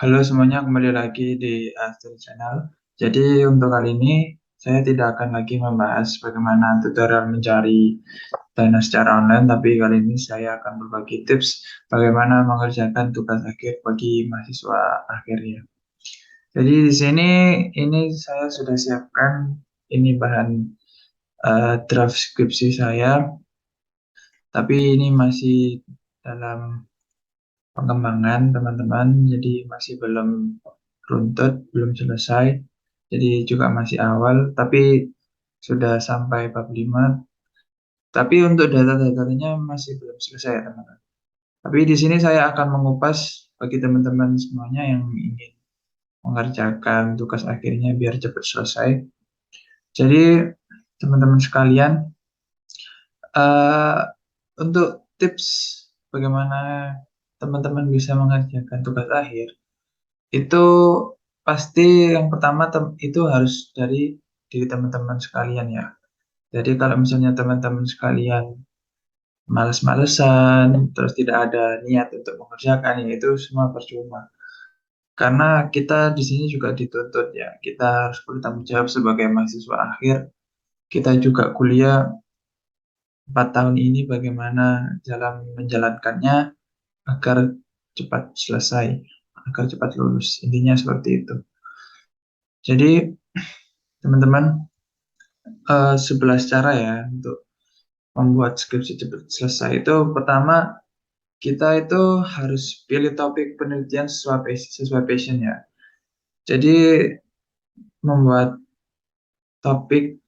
Halo semuanya, kembali lagi di Astro Channel. Jadi untuk kali ini saya tidak akan lagi membahas bagaimana tutorial mencari dana secara online, tapi kali ini saya akan berbagi tips bagaimana mengerjakan tugas akhir bagi mahasiswa akhirnya. Jadi di sini ini saya sudah siapkan ini bahan draft skripsi saya, tapi ini masih dalam pengembangan teman-teman, jadi masih belum runtut, belum selesai. Jadi juga masih awal, tapi sudah sampai bab 5. Tapi untuk data-datanya masih belum selesai ya teman-teman. Tapi di sini saya akan mengupas bagi teman-teman semuanya yang ingin mengerjakan tugas akhirnya biar cepat selesai. Jadi teman-teman sekalian, eh, untuk tips bagaimana teman-teman bisa mengerjakan tugas akhir, itu pasti yang pertama itu harus dari diri teman-teman sekalian ya. Jadi kalau misalnya teman-teman sekalian males-malesan, terus tidak ada niat untuk mengerjakan, ya itu semua percuma. Karena kita di sini juga dituntut ya, kita harus bertanggung jawab sebagai mahasiswa akhir. Kita juga kuliah 4 tahun ini bagaimana jalan menjalankannya agar cepat selesai, agar cepat lulus. Intinya seperti itu. Jadi teman-teman, 11 cara ya untuk membuat skripsi cepat selesai. Itu pertama, kita itu harus pilih topik penelitian sesuai passion ya. Jadi membuat topik,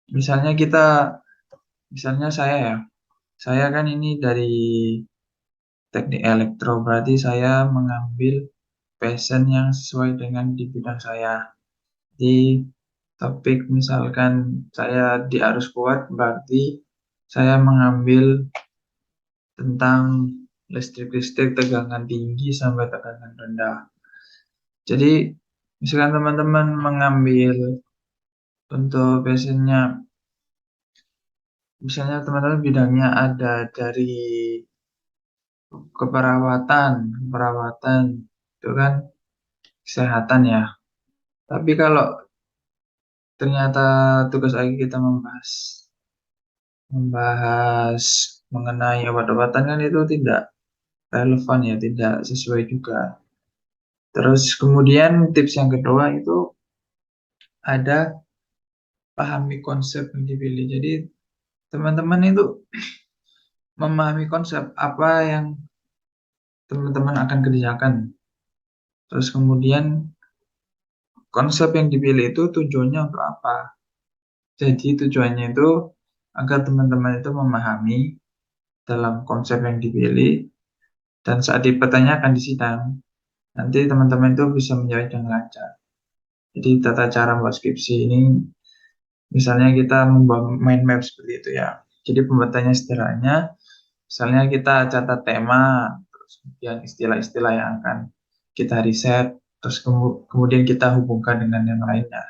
misalnya misalnya saya ya, saya kan ini dari teknik elektro, berarti saya mengambil passion yang sesuai dengan di bidang saya. Di topik misalkan saya di arus kuat, berarti saya mengambil tentang listrik-listrik tegangan tinggi sampai tegangan rendah. Jadi, misalkan teman-teman mengambil untuk passionnya, misalnya teman-teman bidangnya ada dari keperawatan itu kan kesehatan ya. Tapi kalau ternyata tugas akhir kita membahas membahas mengenai obat-obatan kan itu tidak relevan ya, tidak sesuai juga. Terus kemudian tips yang kedua itu ada pahami konsep yang dipilih. Jadi teman-teman itu memahami konsep apa yang teman-teman akan kerjakan. Terus kemudian konsep yang dipilih itu tujuannya untuk apa. Jadi tujuannya itu agar teman-teman itu memahami dalam konsep yang dipilih dan saat dipertanyakan di sidang, nanti teman-teman itu bisa menjawab dengan lancar. Jadi tata cara membuat skripsi ini, misalnya kita membuat mind map seperti itu ya. Jadi pembuatannya sederhananya, misalnya kita catat tema, terus kemudian istilah-istilah yang akan kita riset, terus kemudian kita hubungkan dengan yang lainnya.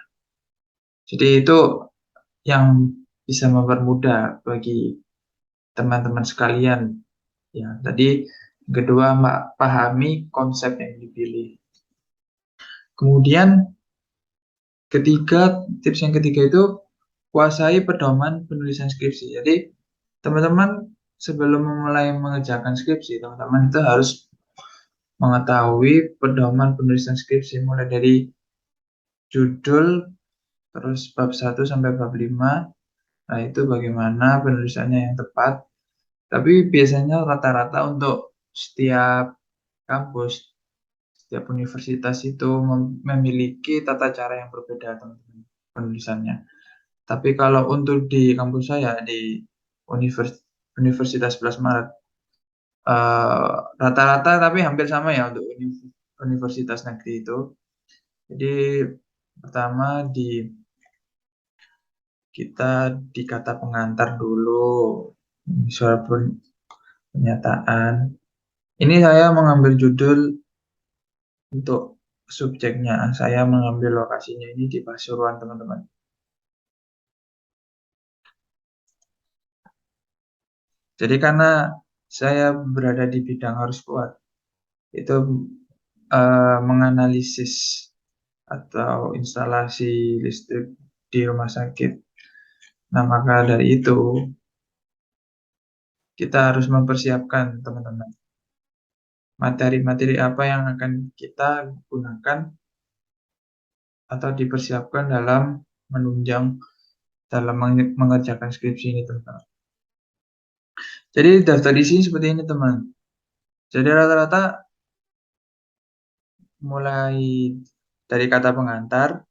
Jadi itu yang bisa mempermudah bagi teman-teman sekalian. Ya, tadi kedua, pahami konsep yang dipilih. Kemudian tips yang ketiga itu kuasai pedoman penulisan skripsi. Jadi teman-teman sebelum memulai mengerjakan skripsi, teman-teman itu harus mengetahui pedoman penulisan skripsi mulai dari judul, terus bab 1 sampai bab 5. Nah, itu bagaimana penulisannya yang tepat. Tapi biasanya rata-rata untuk setiap kampus, setiap universitas itu memiliki tata cara yang berbeda teman-teman penulisannya. Tapi kalau untuk di kampus saya di Universitas 11 Maret, rata-rata tapi hampir sama ya untuk universitas negeri itu. Jadi pertama kita di kata pengantar dulu, surat pernyataan. Ini saya mengambil judul untuk subjeknya. Saya mengambil lokasinya ini di Pasuruan teman-teman. Jadi karena saya berada di bidang arus kuat, itu menganalisis atau instalasi listrik di rumah sakit. Nah, maka dari itu kita harus mempersiapkan, teman-teman, materi-materi apa yang akan kita gunakan atau dipersiapkan dalam menunjang dalam mengerjakan skripsi ini, teman-teman. Jadi daftar isi seperti ini, teman. Jadi rata-rata mulai dari kata pengantar,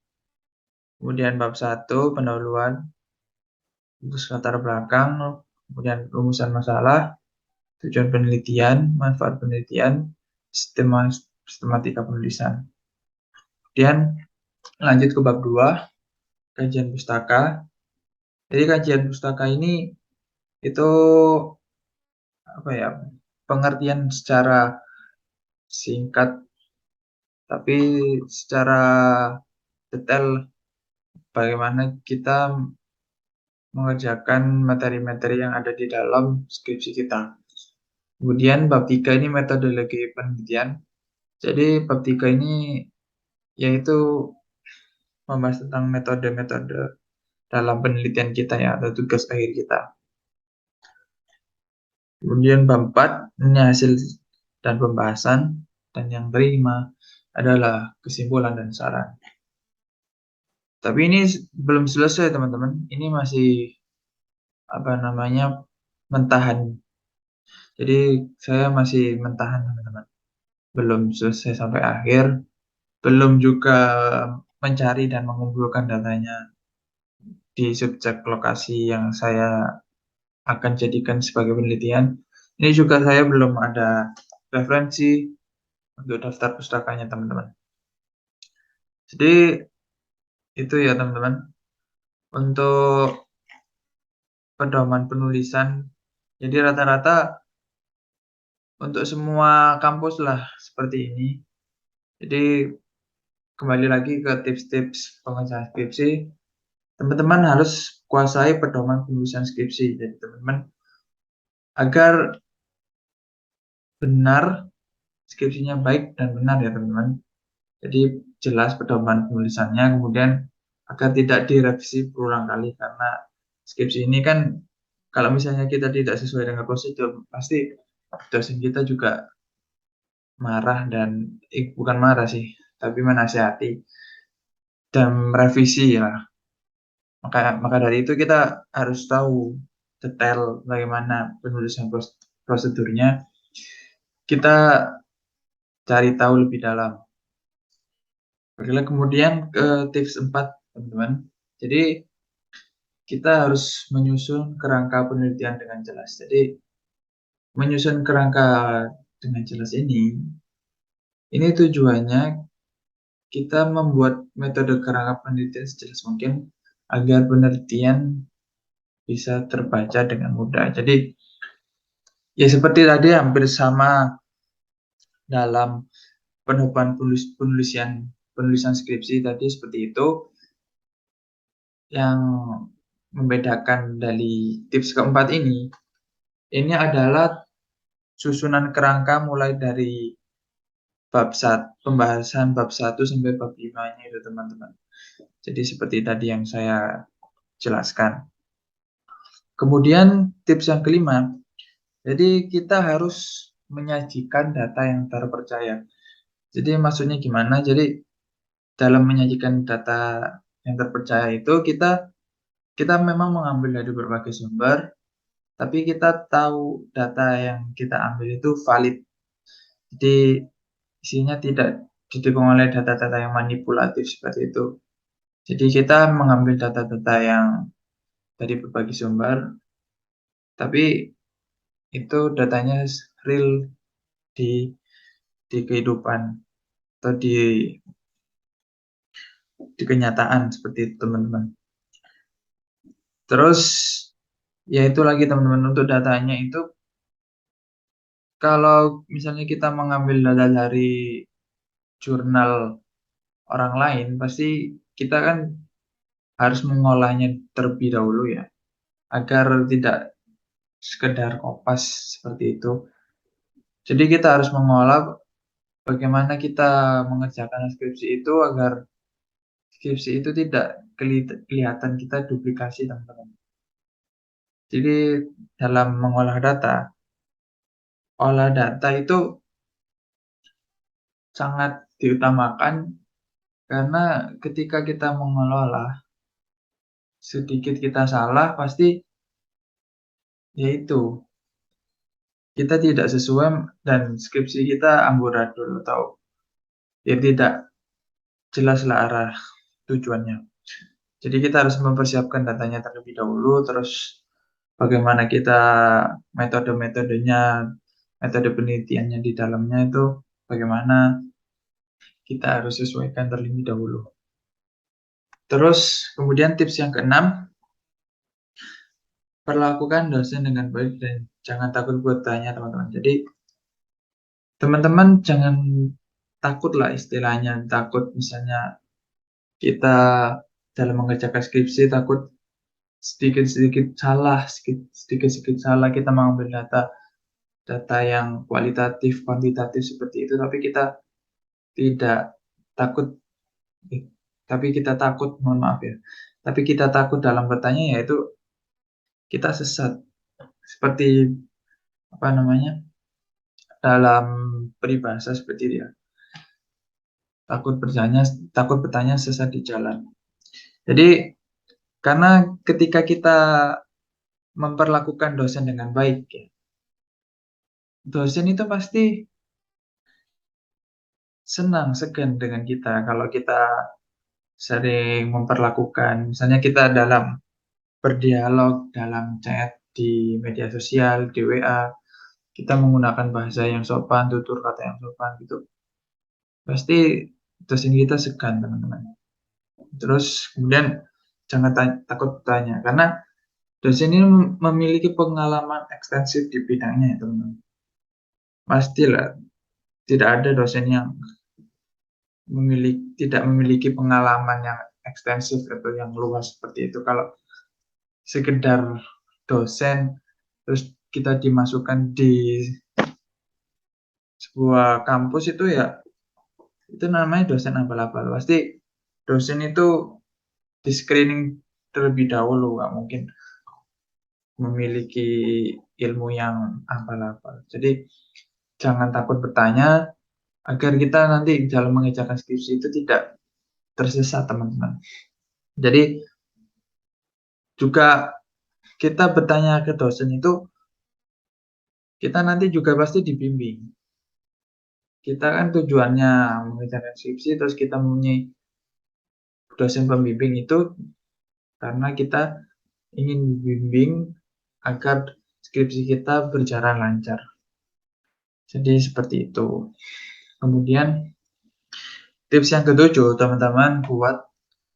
kemudian bab 1 pendahuluan, terus latar belakang, kemudian rumusan masalah, tujuan penelitian, manfaat penelitian, sistematika penulisan. Kemudian lanjut ke bab 2, kajian pustaka. Jadi kajian pustaka ini itu apa ya? Pengertian secara singkat tapi secara detail bagaimana kita mengerjakan materi-materi yang ada di dalam skripsi kita. Kemudian bab 3 ini metodologi penelitian. Jadi bab 3 ini yaitu membahas tentang metode-metode dalam penelitian kita ya, atau tugas akhir kita. Kemudian bab 4 ini hasil dan pembahasan, dan yang kelima adalah kesimpulan dan saran. Tapi ini belum selesai, teman-teman. Ini masih mentahan. Jadi saya masih mentahan, teman-teman. Belum selesai sampai akhir, belum juga mencari dan mengumpulkan datanya di subjek lokasi yang saya akan jadikan sebagai penelitian. Ini juga saya belum ada referensi untuk daftar pustakanya, teman-teman. Jadi itu ya, teman-teman, untuk pedoman penulisan. Jadi rata-rata untuk semua kampus lah seperti ini. Jadi kembali lagi ke tips-tips pengerjaan skripsi, teman-teman harus kuasai pedoman penulisan skripsi. Jadi teman-teman, agar benar skripsinya baik dan benar ya, teman-teman. Jadi jelas pedoman penulisannya, kemudian agar tidak direvisi berulang kali, karena skripsi ini kan kalau misalnya kita tidak sesuai dengan prosedur, pasti dosen kita juga marah dan bukan marah sih, tapi menasihati dan merevisi ya. Maka dari itu kita harus tahu detail bagaimana penulisan prosedurnya. Kita cari tahu lebih dalam. Oke, kemudian ke tips 4, teman-teman. Jadi kita harus menyusun kerangka penelitian dengan jelas. Jadi menyusun kerangka dengan jelas ini tujuannya kita membuat metode kerangka penelitian sejelas mungkin agar penelitian bisa terbaca dengan mudah. Jadi ya seperti tadi hampir sama dalam penulisan skripsi tadi seperti itu. Yang membedakan dari tips keempat ini adalah susunan kerangka mulai dari pembahasan bab 1 sampai bab 5 itu, teman-teman. Jadi seperti tadi yang saya jelaskan. Kemudian tips yang kelima, jadi kita harus menyajikan data yang terpercaya. Jadi maksudnya gimana? Jadi dalam menyajikan data yang terpercaya itu kita memang mengambil dari berbagai sumber, tapi kita tahu data yang kita ambil itu valid. Jadi isinya tidak didukung oleh data-data yang manipulatif seperti itu. Jadi kita mengambil data-data yang dari berbagai sumber, tapi itu datanya real di kehidupan atau di kenyataan seperti itu, teman-teman. Terus ya itu lagi, teman-teman, untuk datanya itu kalau misalnya kita mengambil data dari jurnal orang lain, pasti kita kan harus mengolahnya terlebih dahulu ya, agar tidak sekedar kopas seperti itu. Jadi kita harus mengolah bagaimana kita mengerjakan skripsi itu agar skripsi itu tidak kelihatan kita duplikasi, teman-teman. Jadi dalam mengolah data, olah data itu sangat diutamakan karena ketika kita mengelola, sedikit kita salah pasti yaitu kita tidak sesuai dan skripsi kita amburadul atau ya tidak jelaslah arah tujuannya. Jadi kita harus mempersiapkan datanya terlebih dahulu, terus bagaimana kita metode-metodenya, metode penelitiannya di dalamnya itu bagaimana kita harus sesuaikan terlebih dahulu. Terus kemudian tips yang keenam, perlakukan dosen dengan baik dan jangan takut bertanya, teman-teman. Jadi teman-teman jangan takut lah, istilahnya takut misalnya kita dalam mengerjakan skripsi takut sedikit-sedikit salah, sedikit-sedikit salah kita mengambil data yang kualitatif, kuantitatif seperti itu, tapi kita tidak takut, tapi kita takut, mohon maaf ya, tapi kita takut dalam bertanya yaitu kita sesat, seperti apa namanya dalam peribahasa seperti dia, takut bertanya sesat di jalan. Jadi karena ketika kita memperlakukan dosen dengan baik, ya, dosen itu pasti senang, segan dengan kita kalau kita sering memperlakukan, misalnya kita dalam berdialog, dalam chat di media sosial, di WA, kita menggunakan bahasa yang sopan, tutur kata yang sopan gitu. Pasti dosen kita segan, teman-teman. Terus kemudian jangan takut bertanya, karena dosen ini memiliki pengalaman ekstensif di bidangnya, ya, teman-teman. Pastilah tidak ada dosen yang tidak memiliki pengalaman yang ekstensif atau yang luas seperti itu. Kalau sekedar dosen terus kita dimasukkan di sebuah kampus itu namanya dosen abal-abal. Pasti dosen itu di screening terlebih dahulu, nggak mungkin memiliki ilmu yang abal-abal. Jadi jangan takut bertanya agar kita nanti dalam mengerjakan skripsi itu tidak tersesat, teman-teman. Jadi juga kita bertanya ke dosen itu, kita nanti juga pasti dibimbing. Kita kan tujuannya mengerjakan skripsi, terus kita mempunyai dosen pembimbing itu karena kita ingin bimbing agar skripsi kita berjalan lancar. Jadi seperti itu. Kemudian tips yang ketujuh, teman-teman, buat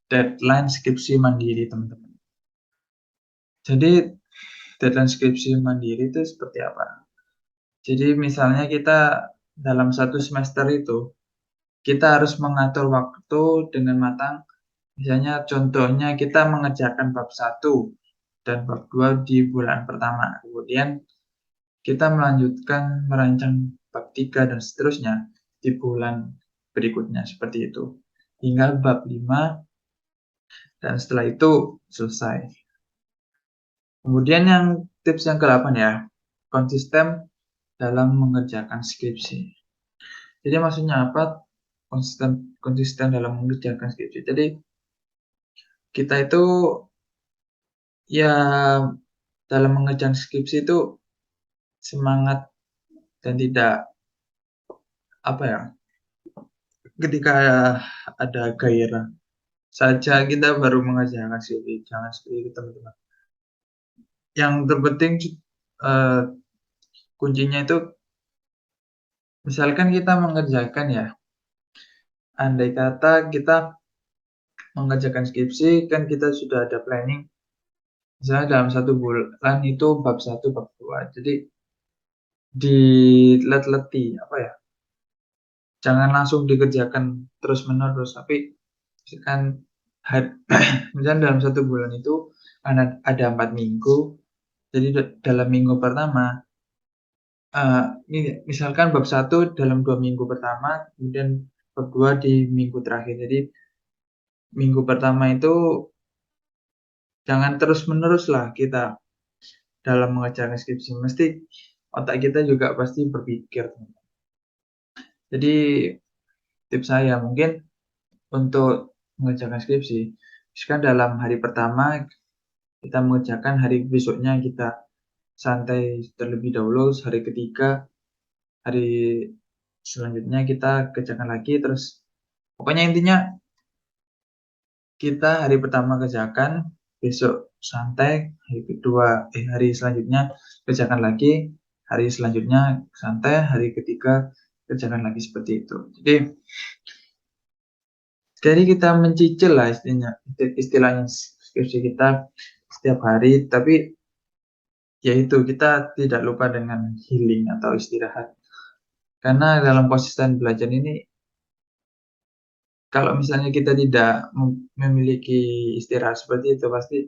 deadline skripsi mandiri, teman-teman. Jadi deadline skripsi mandiri itu seperti apa? Jadi misalnya kita dalam satu semester itu, kita harus mengatur waktu dengan matang. Misalnya contohnya kita mengerjakan bab 1 dan bab 2 di bulan pertama. Kemudian kita melanjutkan merancang bab 3 dan seterusnya di bulan berikutnya seperti itu. Hingga bab 5 dan setelah itu selesai. Kemudian yang tips yang ke-8 ya, konsisten dalam mengerjakan skripsi. Jadi maksudnya apa? Konsisten dalam mengerjakan skripsi. Jadi kita itu ya dalam mengerjakan skripsi itu semangat dan tidak apa ya, ketika ada gairah saja kita baru mengerjakan skripsi, jangan seperti itu, teman-teman. Yang terpenting eh, kuncinya itu misalkan kita mengerjakan ya, andai kata kita mengerjakan skripsi kan kita sudah ada planning, misalnya dalam 1 bulan itu bab 1, bab 2. Jadi dilet-leti apa ya, jangan langsung dikerjakan terus-menerus, tapi misalkan misalkan dalam 1 bulan itu ada 4 minggu, jadi dalam minggu pertama misalkan bab satu dalam 2 minggu pertama, kemudian bab dua di minggu terakhir. Jadi minggu pertama itu jangan terus-menerus lah kita dalam mengerjakan skripsi. Mesti otak kita juga pasti berpikir. Jadi tips saya mungkin untuk mengerjakan skripsi, misalkan dalam hari pertama kita mengerjakan, hari besoknya kita santai terlebih dahulu, hari ketiga, hari selanjutnya kita kerjakan lagi, terus pokoknya intinya kita hari pertama kerjakan, besok santai, hari selanjutnya kerjakan lagi, hari selanjutnya santai, hari ketiga kerjakan lagi seperti itu. Jadi kita mencicil lah istilahnya skripsi kita setiap hari, tapi yaitu kita tidak lupa dengan healing atau istirahat. Karena dalam konsisten belajar ini, kalau misalnya kita tidak memiliki istirahat seperti itu, pasti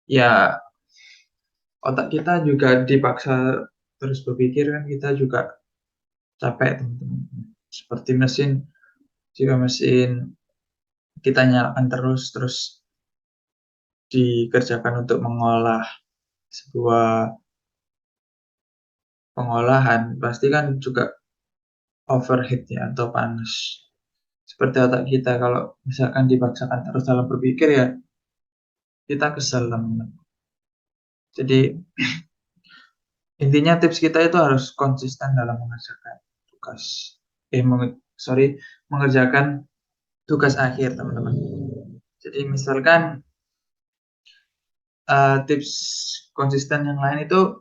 ya otak kita juga dipaksa terus berpikir, kan kita juga capek teman-teman. Seperti mesin, jika mesin kita nyalakan terus dikerjakan untuk mengolah sebuah pengolahan, pasti kan juga overheat ya atau panas. Seperti otak kita, kalau misalkan dipaksakan terus dalam berpikir ya kita kesel teman-teman. Jadi intinya tips kita itu harus konsisten dalam mengerjakan tugas. Mengerjakan tugas akhir teman-teman. Jadi misalkan tips konsisten yang lain itu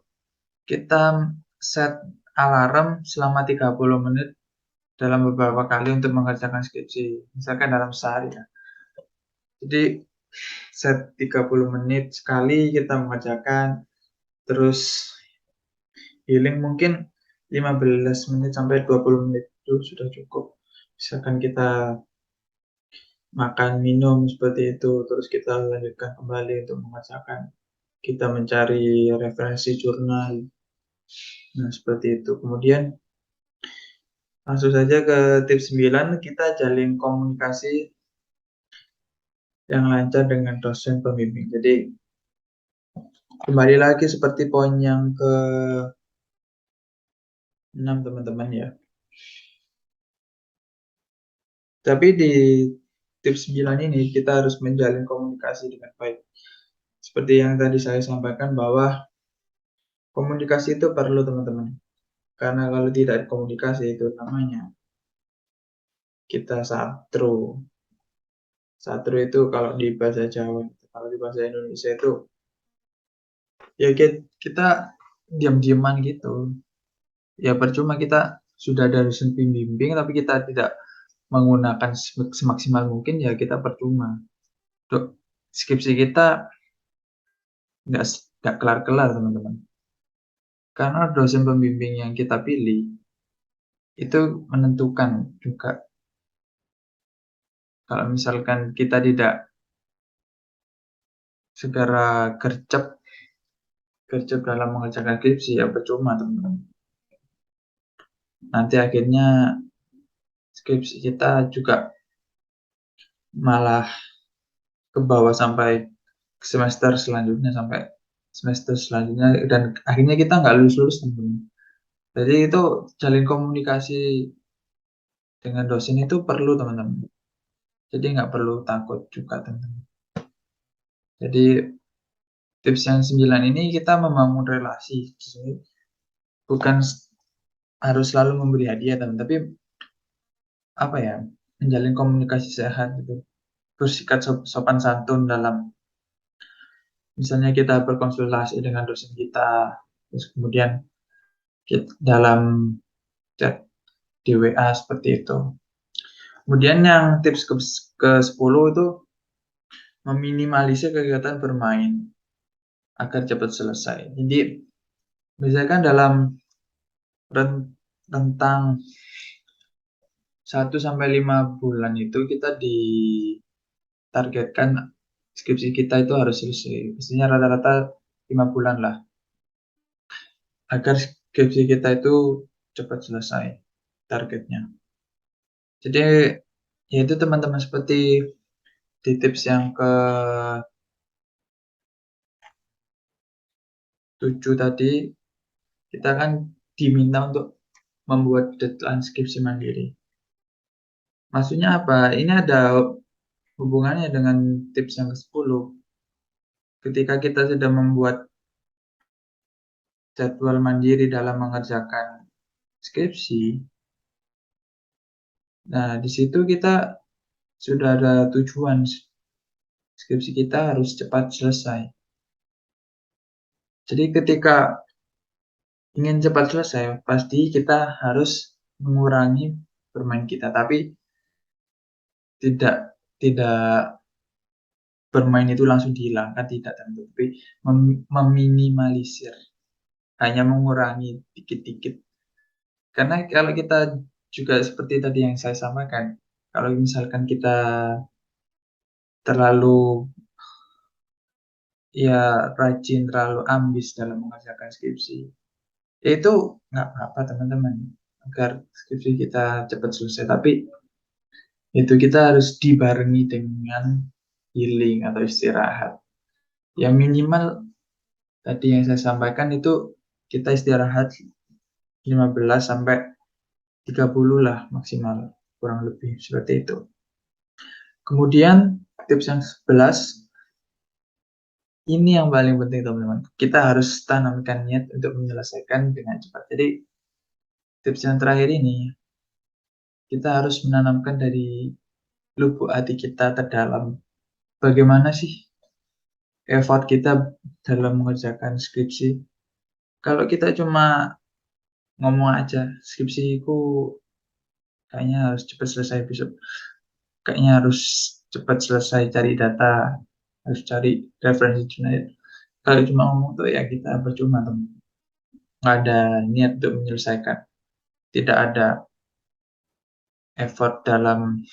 kita set alarm selama 30 menit dalam beberapa kali untuk mengerjakan skripsi. Misalkan dalam sehari ya. Jadi set 30 menit sekali kita mengerjakan, terus healing mungkin 15 menit sampai 20 menit itu sudah cukup. Misalkan kita makan, minum seperti itu, terus kita lanjutkan kembali untuk mengerjakan. Kita mencari referensi jurnal. Nah, seperti itu. Kemudian langsung saja ke tips 9, kita jalin komunikasi yang lancar dengan dosen pembimbing. Jadi kembali lagi seperti poin yang ke-6 teman-teman ya. Tapi di tips 9 ini kita harus menjalin komunikasi dengan baik. Seperti yang tadi saya sampaikan bahwa komunikasi itu perlu teman-teman. Karena kalau tidak ada komunikasi itu namanya kita satru. Satru itu kalau di bahasa Jawa, kalau di bahasa Indonesia itu ya kita diam-diaman gitu. Ya percuma kita sudah ada dosen pembimbing tapi kita tidak menggunakan semaksimal mungkin, ya kita percuma. Skripsi kita nggak kelar-kelar teman-teman. Karena dosen pembimbing yang kita pilih itu menentukan juga. Kalau misalkan kita tidak segera gercep dalam mengerjakan skripsi, ya percuma teman-teman. Nanti akhirnya skripsi kita juga malah ke bawah sampai semester selanjutnya, dan akhirnya kita nggak lulus teman-teman. Jadi itu jalin komunikasi dengan dosen itu perlu teman-teman. Jadi nggak perlu takut juga teman-teman. Jadi tips yang 9 ini kita membangun relasi. Bukan harus selalu memberi hadiah teman, tapi apa ya, menjalin komunikasi sehat gitu. Bersikap sopan santun dalam misalnya kita berkonsultasi dengan dosen kita, terus kemudian dalam chat di WA seperti itu. Kemudian yang tips ke-10 itu meminimalisir kegiatan bermain agar cepat selesai. Jadi misalkan dalam rentang 1 sampai 5 bulan itu kita ditargetkan skripsi kita itu harus selesai. Biasanya rata-rata 5 bulan lah. Agar skripsi kita itu cepat selesai targetnya. Jadi ya itu teman-teman, seperti di tips yang ke-7 tadi, kita kan diminta untuk membuat deadline skripsi mandiri. Maksudnya apa? Ini ada hubungannya dengan tips yang ke-10. Ketika kita sudah membuat jadwal mandiri dalam mengerjakan skripsi, nah di situ kita sudah ada tujuan, skripsi kita harus cepat selesai. Jadi ketika ingin cepat selesai, pasti kita harus mengurangi bermain kita, tapi tidak tidak bermain itu langsung dihilangkan, tidak tentu, tapi meminimalisir, hanya mengurangi dikit-dikit. Karena kalau kita juga seperti tadi yang saya sampaikan, kalau misalkan kita terlalu ya rajin, terlalu ambis dalam mengerjakan skripsi, itu nggak apa-apa teman-teman, agar skripsi kita cepat selesai. Tapi itu kita harus dibarengi dengan healing atau istirahat. Yang minimal tadi yang saya sampaikan itu kita istirahat 15 sampai 30 lah maksimal, kurang lebih seperti itu. Kemudian tips yang 11, ini yang paling penting teman-teman. Kita harus tanamkan niat untuk menyelesaikan dengan cepat. Jadi tips yang terakhir ini, kita harus menanamkan dari lubuk hati kita terdalam, bagaimana sih effort kita dalam mengerjakan skripsi. Kalau kita cuma ngomong aja, skripsiku kayaknya harus cepat selesai besok, kayaknya harus cepat selesai cari data, harus cari referensi jurnal. Kalau cuma ngomong tuh ya kita percuma teman, nggak ada niat untuk menyelesaikan, tidak ada effort dalam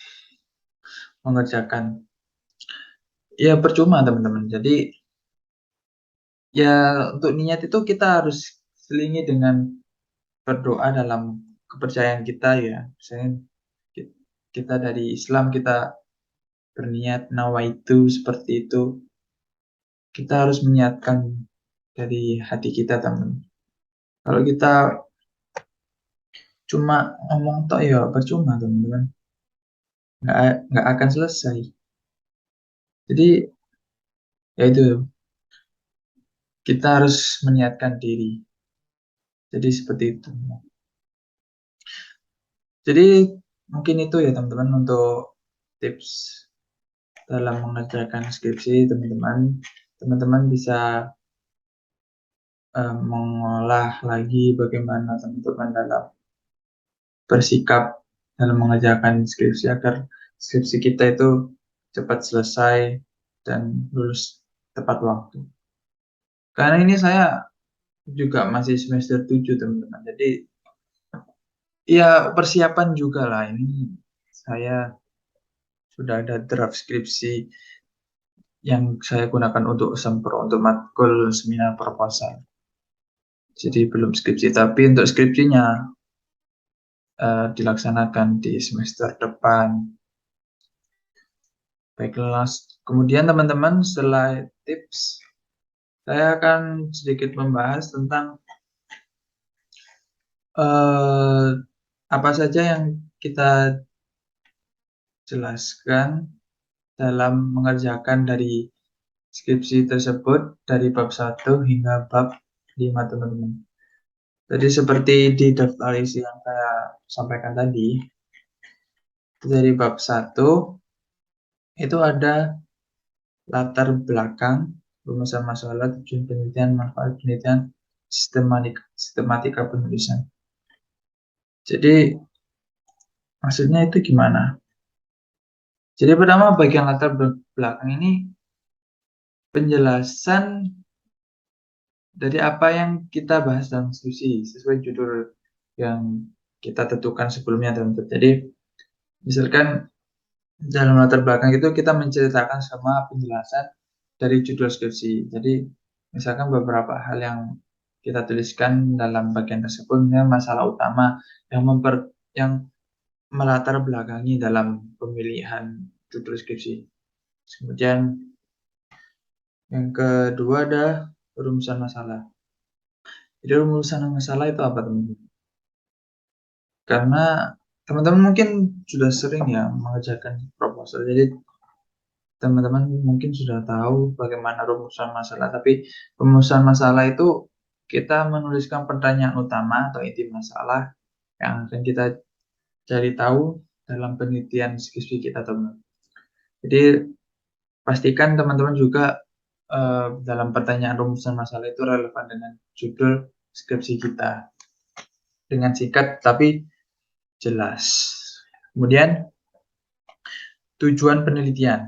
mengerjakan, ya percuma teman-teman. Jadi ya untuk niat itu kita harus selingi dengan berdoa dalam kepercayaan kita ya. Misalnya kita dari Islam, kita berniat nawaitu seperti itu, kita harus menyiapkan dari hati kita teman. Kalau kita cuma ngomong tok ya percuma teman-teman, nggak akan selesai. Jadi ya itu, kita harus menyiapkan diri. Jadi seperti itu. Jadi mungkin itu ya teman-teman untuk tips dalam mengerjakan skripsi teman-teman. Teman-teman bisa mengolah lagi bagaimana teman-teman dalam bersikap dalam mengerjakan skripsi, agar skripsi kita itu cepat selesai dan lulus tepat waktu. Karena ini saya juga masih semester 7 teman-teman. Jadi ya persiapan juga lah, ini saya sudah ada draft skripsi yang saya gunakan untuk sempro, untuk matkul seminar proposal. Jadi belum skripsi, tapi untuk skripsinya dilaksanakan di semester depan. Baiklah, kemudian teman-teman, setelah tips, saya akan sedikit membahas tentang eh, apa saja yang kita jelaskan dalam mengerjakan dari skripsi tersebut, dari bab 1 hingga bab 5 teman-teman. Jadi seperti di daftar isi yang saya sampaikan tadi, dari bab 1 itu ada latar belakang, rumusan masalah, tujuan penelitian, manfaat penelitian, sistematika penulisan. Jadi maksudnya itu gimana? Jadi pertama, bagian latar belakang ini penjelasan dari apa yang kita bahas dalam diskusi sesuai judul yang kita tentukan sebelumnya teman-teman. Jadi misalkan dalam latar belakang itu kita menceritakan sama penjelasan dari judul skripsi. Jadi misalkan beberapa hal yang kita tuliskan dalam bagian tersebut masalah utama yang melatar belakangi dalam pemilihan judul skripsi. Kemudian yang kedua ada rumusan masalah. Jadi rumusan masalah itu apa, teman-teman? Karena teman-teman mungkin sudah sering ya mengerjakan proposal. Jadi teman-teman mungkin sudah tahu bagaimana rumusan masalah, tapi rumusan masalah itu kita menuliskan pertanyaan utama atau inti masalah yang akan kita cari tahu dalam penelitian skripsi kita, teman-teman. Jadi pastikan teman-teman juga dalam pertanyaan rumusan masalah itu relevan dengan judul skripsi kita dengan singkat tapi jelas. Kemudian tujuan penelitian.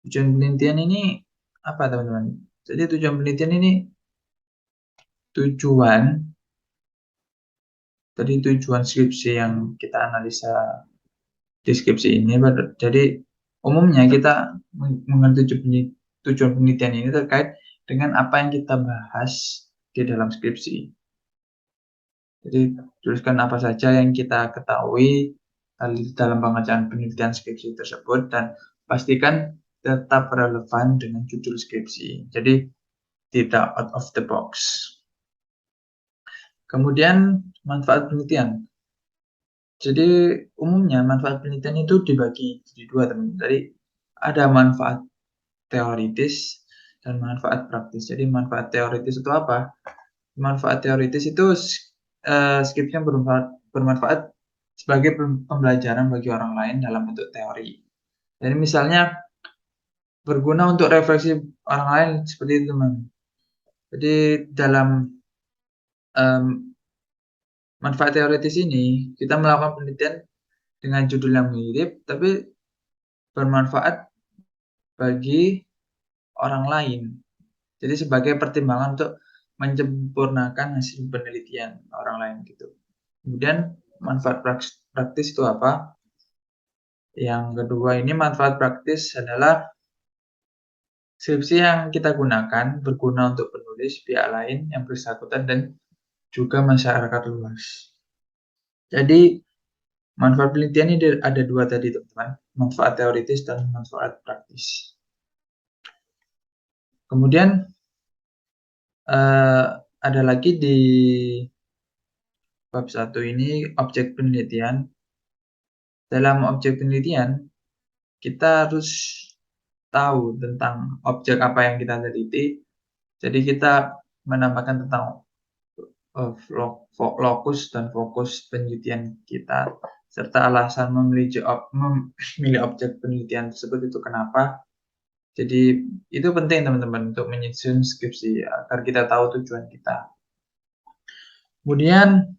Tujuan penelitian ini apa, teman-teman? Jadi tujuan penelitian ini tujuan skripsi yang kita analisa di skripsi ini. Jadi umumnya kita mengenai tujuan penelitian ini terkait dengan apa yang kita bahas di dalam skripsi. Jadi tuliskan apa saja yang kita ketahui dalam pengerjaan penelitian skripsi tersebut dan pastikan tetap relevan dengan judul skripsi. Jadi tidak out of the box. Kemudian manfaat penelitian. Jadi umumnya manfaat penelitian itu dibagi jadi dua, teman. Jadi ada manfaat teoritis dan manfaat praktis. Jadi manfaat teoritis itu apa? Manfaat teoritis itu skripsi yang bermanfaat sebagai pembelajaran bagi orang lain dalam bentuk teori. Jadi misalnya berguna untuk refleksi orang lain seperti itu, teman. Jadi dalam manfaat teoritis ini kita melakukan penelitian dengan judul yang mirip tapi bermanfaat bagi orang lain. Jadi sebagai pertimbangan untuk menyempurnakan hasil penelitian orang lain gitu. Kemudian manfaat praktis itu apa? Yang kedua ini manfaat praktis adalah skripsi yang kita gunakan berguna untuk penulis, pihak lain yang bersangkutan dan juga masyarakat luas. Jadi manfaat penelitian ini ada dua tadi, teman-teman. Manfaat teoritis dan manfaat praktis. Kemudian ada lagi di bab 1 ini objek penelitian. Dalam objek penelitian, kita harus tahu tentang objek apa yang kita teliti. Jadi kita menambahkan tentang lokus dan fokus penelitian kita, serta alasan memilih objek penelitian tersebut itu kenapa. Jadi itu penting, teman-teman, untuk menyusun skripsi agar kita tahu tujuan kita. Kemudian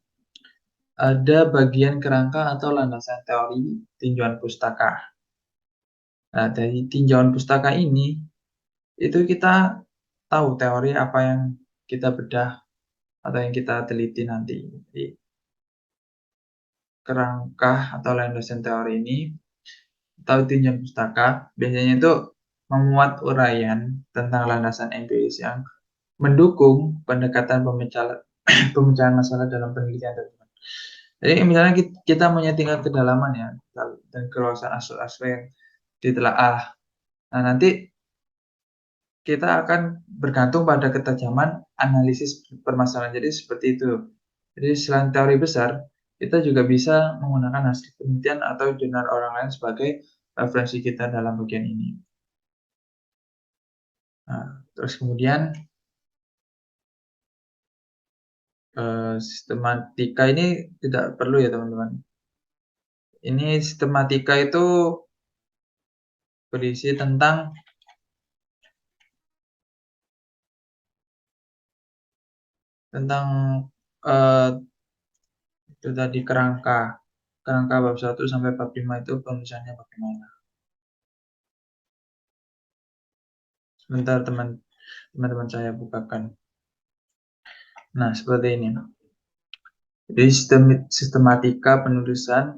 ada bagian kerangka atau landasan teori tinjauan pustaka. Nah, dari tinjauan pustaka ini, itu kita tahu teori apa yang kita bedah atau yang kita teliti nanti. Jadi, kerangka atau landasan teori ini, atau tinjauan pustaka, biasanya itu memuat uraian tentang landasan empiris yang mendukung pendekatan pemecahan masalah dalam penelitian tersebut. Jadi misalnya kita punya tingkat kedalaman ya dan keluasan aspek yang ditelaah. Nah, nanti kita akan bergantung pada ketajaman analisis permasalahan. Jadi seperti itu. Jadi selain teori besar, kita juga bisa menggunakan hasil penelitian atau jurnal orang lain sebagai referensi kita dalam bagian ini. Nah, terus kemudian sistematika ini tidak perlu ya, teman-teman. Ini sistematika itu berisi tentang itu tadi kerangka bab 1 sampai bab 5 itu penulisannya bagaimana. Sebentar, teman-teman saya bukakan. Nah, seperti ini. Jadi sistematika penulisan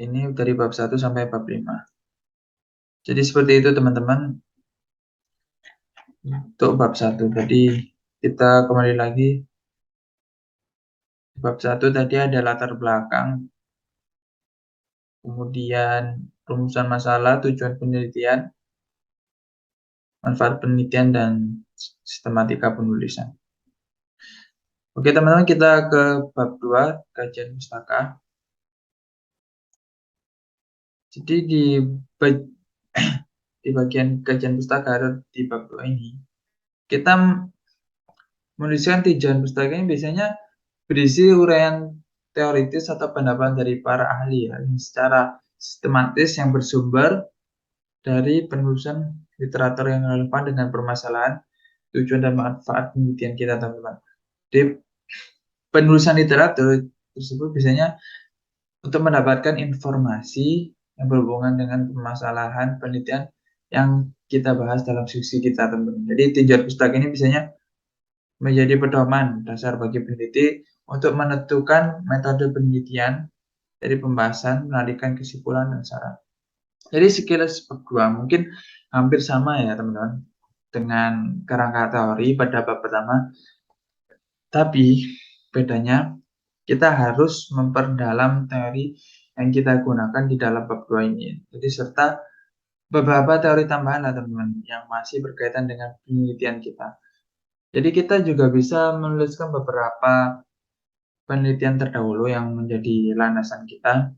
ini dari bab 1 sampai bab 5. Jadi seperti itu, teman-teman. Untuk bab 1 tadi kita kembali lagi. Bab 1 tadi ada latar belakang, kemudian rumusan masalah, tujuan penelitian, manfaat penelitian, dan sistematika penulisan. Oke teman-teman, kita ke bab 2, kajian pustaka. Jadi di bagian kajian pustaka di bab 2 ini, kita menuliskan tujuan pustaka ini biasanya berisi uraian teoritis atau pendapat dari para ahli ya, yang secara sistematis yang bersumber dari penulisan literatur yang relevan dengan permasalahan, tujuan dan manfaat penelitian kita teman-teman. Di penulisan literatur tersebut biasanya untuk mendapatkan informasi yang berhubungan dengan permasalahan penelitian yang kita bahas dalam skripsi kita teman-teman. Jadi tujuan pustaka ini biasanya menjadi pedoman dasar bagi peneliti untuk menentukan metode penelitian dari pembahasan, menarikan kesimpulan dan saran. Jadi sekilas bab 2 mungkin hampir sama ya teman-teman dengan kerangka teori pada bab pertama, tapi bedanya kita harus memperdalam teori yang kita gunakan di dalam bab 2 ini. Jadi serta beberapa teori tambahan lah teman-teman yang masih berkaitan dengan penelitian kita. Jadi kita juga bisa menuliskan beberapa penelitian terdahulu yang menjadi landasan kita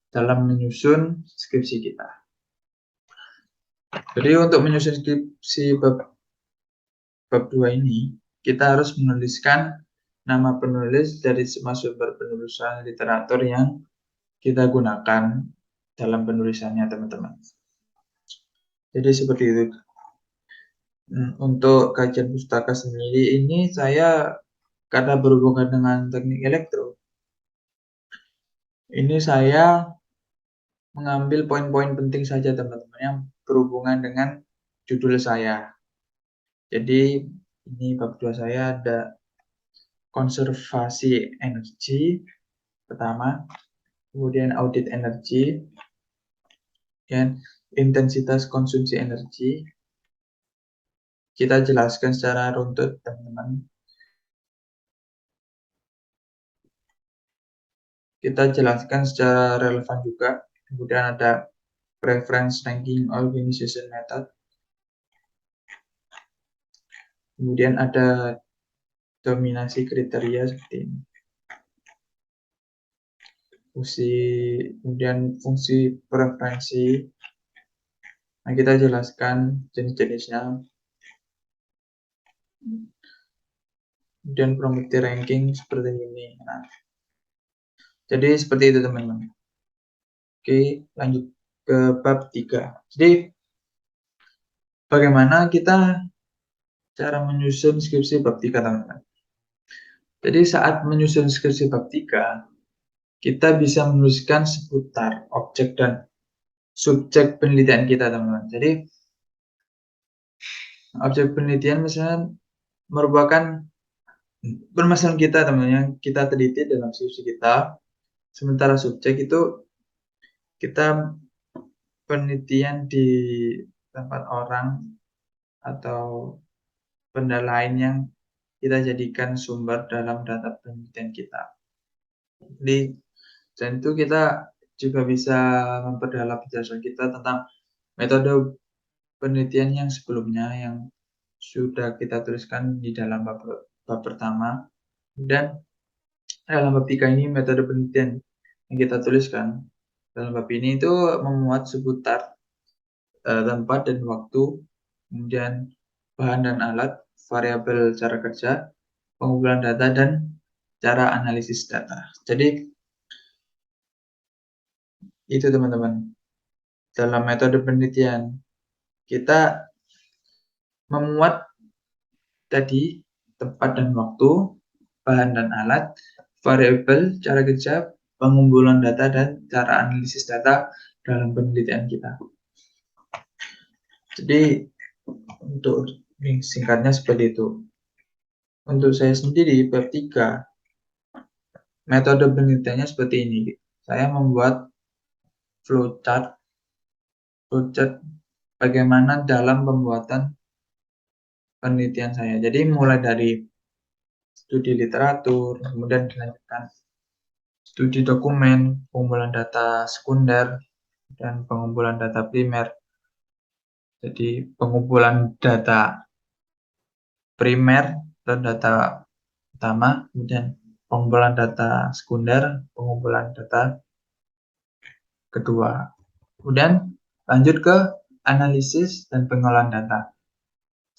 dalam menyusun skripsi kita. Jadi untuk menyusun skripsi bab 2 ini, kita harus menuliskan nama penulis dari semua sumber penulisan literatur yang kita gunakan dalam penulisannya teman-teman. Jadi seperti itu. Untuk kajian pustaka sendiri ini saya karena berhubungan dengan teknik elektro, ini saya mengambil poin-poin penting saja teman-teman yang berhubungan dengan judul saya. Jadi ini bab 2 saya ada konservasi energi pertama, kemudian audit energi, dan intensitas konsumsi energi. Kita jelaskan secara runtut teman-teman. Kita jelaskan secara relevan juga. Kemudian ada preference ranking organization method. Kemudian ada dominasi kriteria seperti ini. Kemudian fungsi preferensi. Nah, kita jelaskan jenis-jenisnya. Kemudian probability ranking seperti ini. Nah, jadi seperti itu teman-teman. Oke, lanjut ke bab 3. Jadi bagaimana kita cara menyusun skripsi bab 3 teman-teman. Jadi saat menyusun skripsi bab 3, kita bisa menuliskan seputar objek dan subjek penelitian kita teman-teman. Jadi objek penelitian misalnya merupakan permasalahan kita teman-teman yang kita teliti dalam skripsi kita. Sementara subjek itu kita penelitian di tempat orang atau benda lain yang kita jadikan sumber dalam data penelitian kita. Jadi dan itu kita juga bisa memperdalam penjelasan kita tentang metode penelitian yang sebelumnya yang sudah kita tuliskan di dalam bab pertama. Dan dalam bab 3 ini metode penelitian yang kita tuliskan dalam bab ini itu memuat seputar tempat dan waktu, kemudian bahan dan alat, variabel cara kerja, pengumpulan data, dan cara analisis data. Jadi itu teman-teman. Dalam metode penelitian kita memuat tadi tempat dan waktu, bahan dan alat, variabel cara kerja, pengumpulan data, dan cara analisis data dalam penelitian kita. Jadi untuk singkatnya seperti itu. Untuk saya sendiri bab 3 metode penelitiannya seperti ini. Saya membuat flowchart bagaimana dalam pembuatan penelitian saya. Jadi mulai dari studi literatur, kemudian dilanjutkan studi dokumen, pengumpulan data sekunder, dan pengumpulan data primer. Jadi pengumpulan data primer dan data utama, kemudian pengumpulan data sekunder, pengumpulan data kedua. Kemudian lanjut ke analisis dan pengolahan data.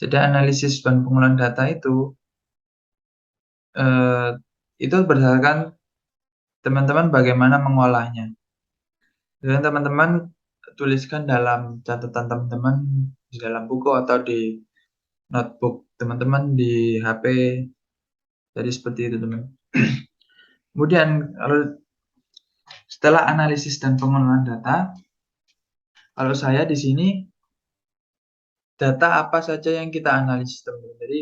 Jadi analisis dan pengolahan data eh, itu berdasarkan teman-teman bagaimana mengolahnya. Dan teman-teman tuliskan dalam catatan teman-teman di dalam buku atau di notebook teman-teman di HP. Jadi seperti itu teman. Kemudian kalau setelah analisis dan pengolahan data, kalau saya di sini data apa saja yang kita analisis teman-teman. Jadi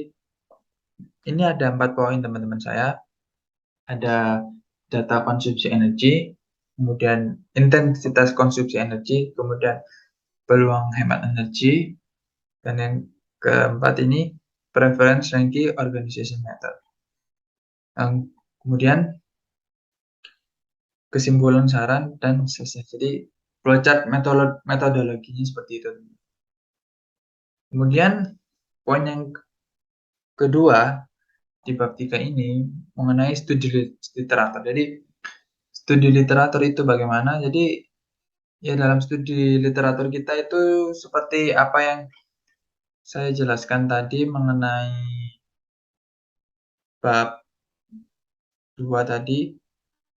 ini ada 4 poin teman-teman saya. Ada data konsumsi energi, kemudian intensitas konsumsi energi, kemudian peluang hemat energi, dan yang keempat ini preference ranking organization method. Yang kemudian kesimpulan saran dan selesai. Jadi flowchart metodologinya seperti itu. Kemudian poin yang kedua di bab 3 ini mengenai studi literatur. Jadi studi literatur itu bagaimana? Jadi ya dalam studi literatur kita itu seperti apa yang saya jelaskan tadi mengenai bab 2 tadi,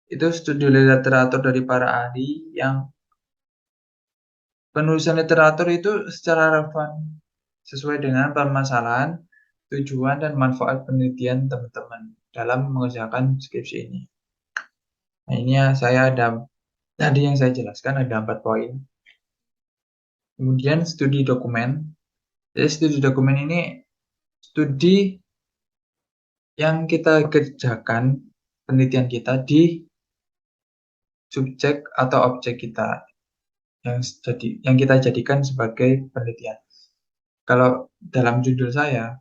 itu studi literatur dari para ahli yang penulisan literatur itu secara relevan sesuai dengan permasalahan, tujuan, dan manfaat penelitian teman-teman dalam mengerjakan skripsi ini. Nah, ini ya saya ada tadi yang saya jelaskan ada 4 poin. Kemudian studi dokumen. Jadi studi dokumen ini studi yang kita kerjakan penelitian kita di subjek atau objek kita yang kita jadikan sebagai penelitian. Kalau dalam judul saya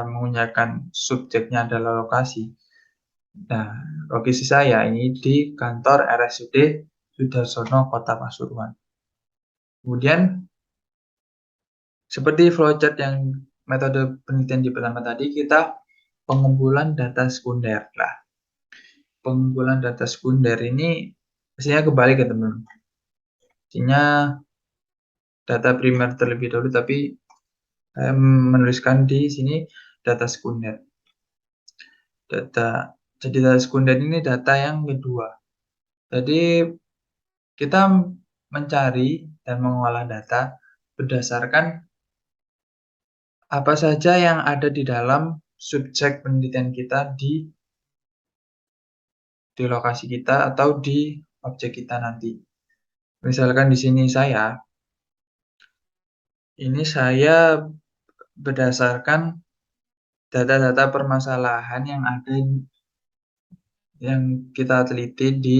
menggunakan subjeknya adalah lokasi. Nah, lokasi saya ini di kantor RSUD Sudarsono, Kota Pasuruan. Kemudian, seperti flowchart yang metode penelitian di pertama tadi, kita pengumpulan data sekunder. Nah, pengumpulan data sekunder ini biasanya kebalik ya teman-teman. Artinya data primer terlebih dahulu, tapi saya menuliskan di sini data sekunder. Jadi data sekunder ini data yang kedua. Jadi kita mencari dan mengolah data berdasarkan apa saja yang ada di dalam subjek penelitian kita di lokasi kita atau di objek kita nanti. Misalkan di sini ini saya berdasarkan data-data permasalahan yang ada yang kita teliti di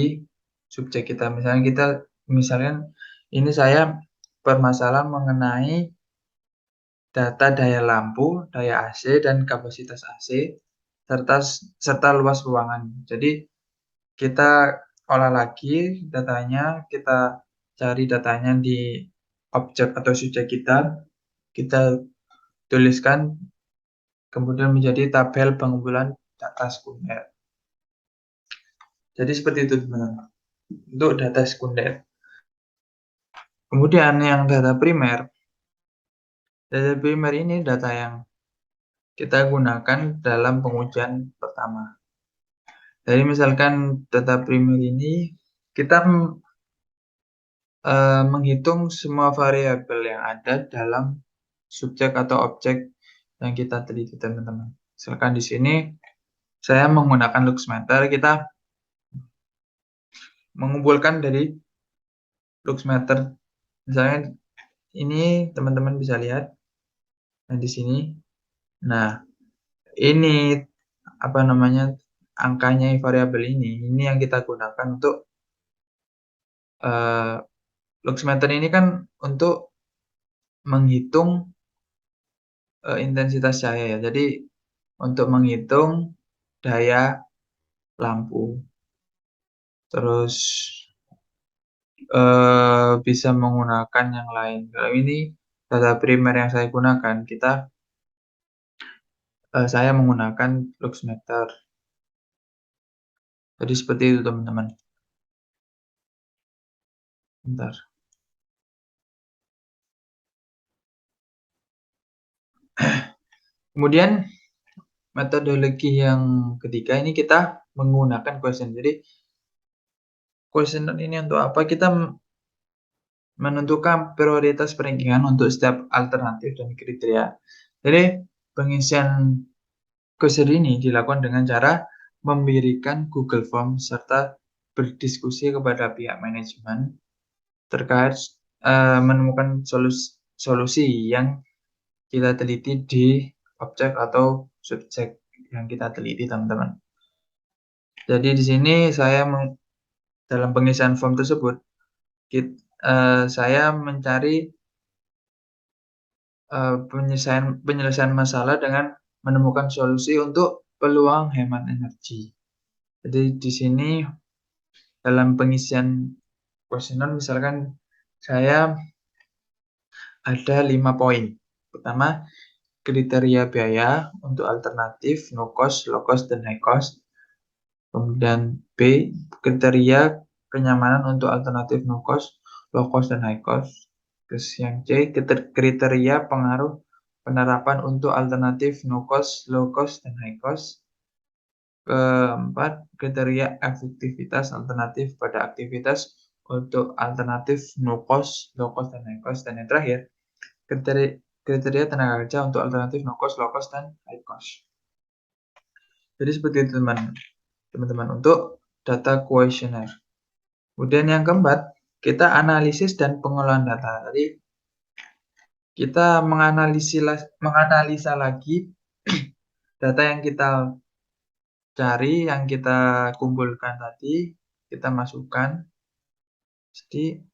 subjek kita. Misalnya ini saya permasalahan mengenai data daya lampu, daya AC dan kapasitas AC serta luas ruangan. Jadi kita olah lagi datanya, kita cari datanya di objek atau subjek kita tuliskan kemudian menjadi tabel pengumpulan data sekunder. Jadi seperti itu teman-teman. Untuk data sekunder. Kemudian yang data primer. Data primer ini data yang kita gunakan dalam pengujian pertama. Jadi misalkan data primer ini kita menghitung semua variabel yang ada dalam subjek atau objek yang kita teliti teman-teman. Misalkan di sini saya menggunakan Luxmeter, kita mengumpulkan dari Luxmeter. Misalnya ini teman-teman bisa lihat di sini. Nah, ini apa namanya angkanya variabel ini yang kita gunakan untuk Luxmeter ini kan untuk menghitung intensitas cahaya ya. Jadi untuk menghitung daya lampu. Terus bisa menggunakan yang lain. Kalau ini data primer yang saya gunakan, saya menggunakan luxmeter. Jadi seperti itu teman-teman. Bentar. Kemudian metodologi yang ketiga ini kita menggunakan question. Jadi questionnaire ini untuk apa? Kita menentukan prioritas perankingan untuk setiap alternatif dan kriteria. Jadi pengisian questionnaire ini dilakukan dengan cara memberikan Google Form serta berdiskusi kepada pihak manajemen terkait menemukan solusi yang kita teliti di objek atau subjek yang kita teliti, teman-teman. Jadi di sini saya dalam pengisian form tersebut saya mencari penyelesaian masalah dengan menemukan solusi untuk peluang hemat energi. Jadi di sini dalam pengisian kuesioner misalkan saya ada 5 poin. Pertama, kriteria biaya untuk alternatif no cost, low cost, dan high cost. Kemudian B, kriteria kenyamanan untuk alternatif no cost, low cost, dan high cost. Terus yang C, kriteria pengaruh penerapan untuk alternatif no cost, low cost, dan high cost. Keempat, kriteria efektivitas alternatif pada aktivitas untuk alternatif no cost, low cost, dan high cost. Dan yang terakhir, kriteria tenaga kerja untuk alternatif no cost, low cost, dan high cost. Jadi seperti itu teman-teman untuk data questionnaire. Kemudian yang keempat, kita analisis dan pengolahan data. Jadi kita menganalisa lagi data yang kita cari, yang kita kumpulkan tadi, kita masukkan. Jadi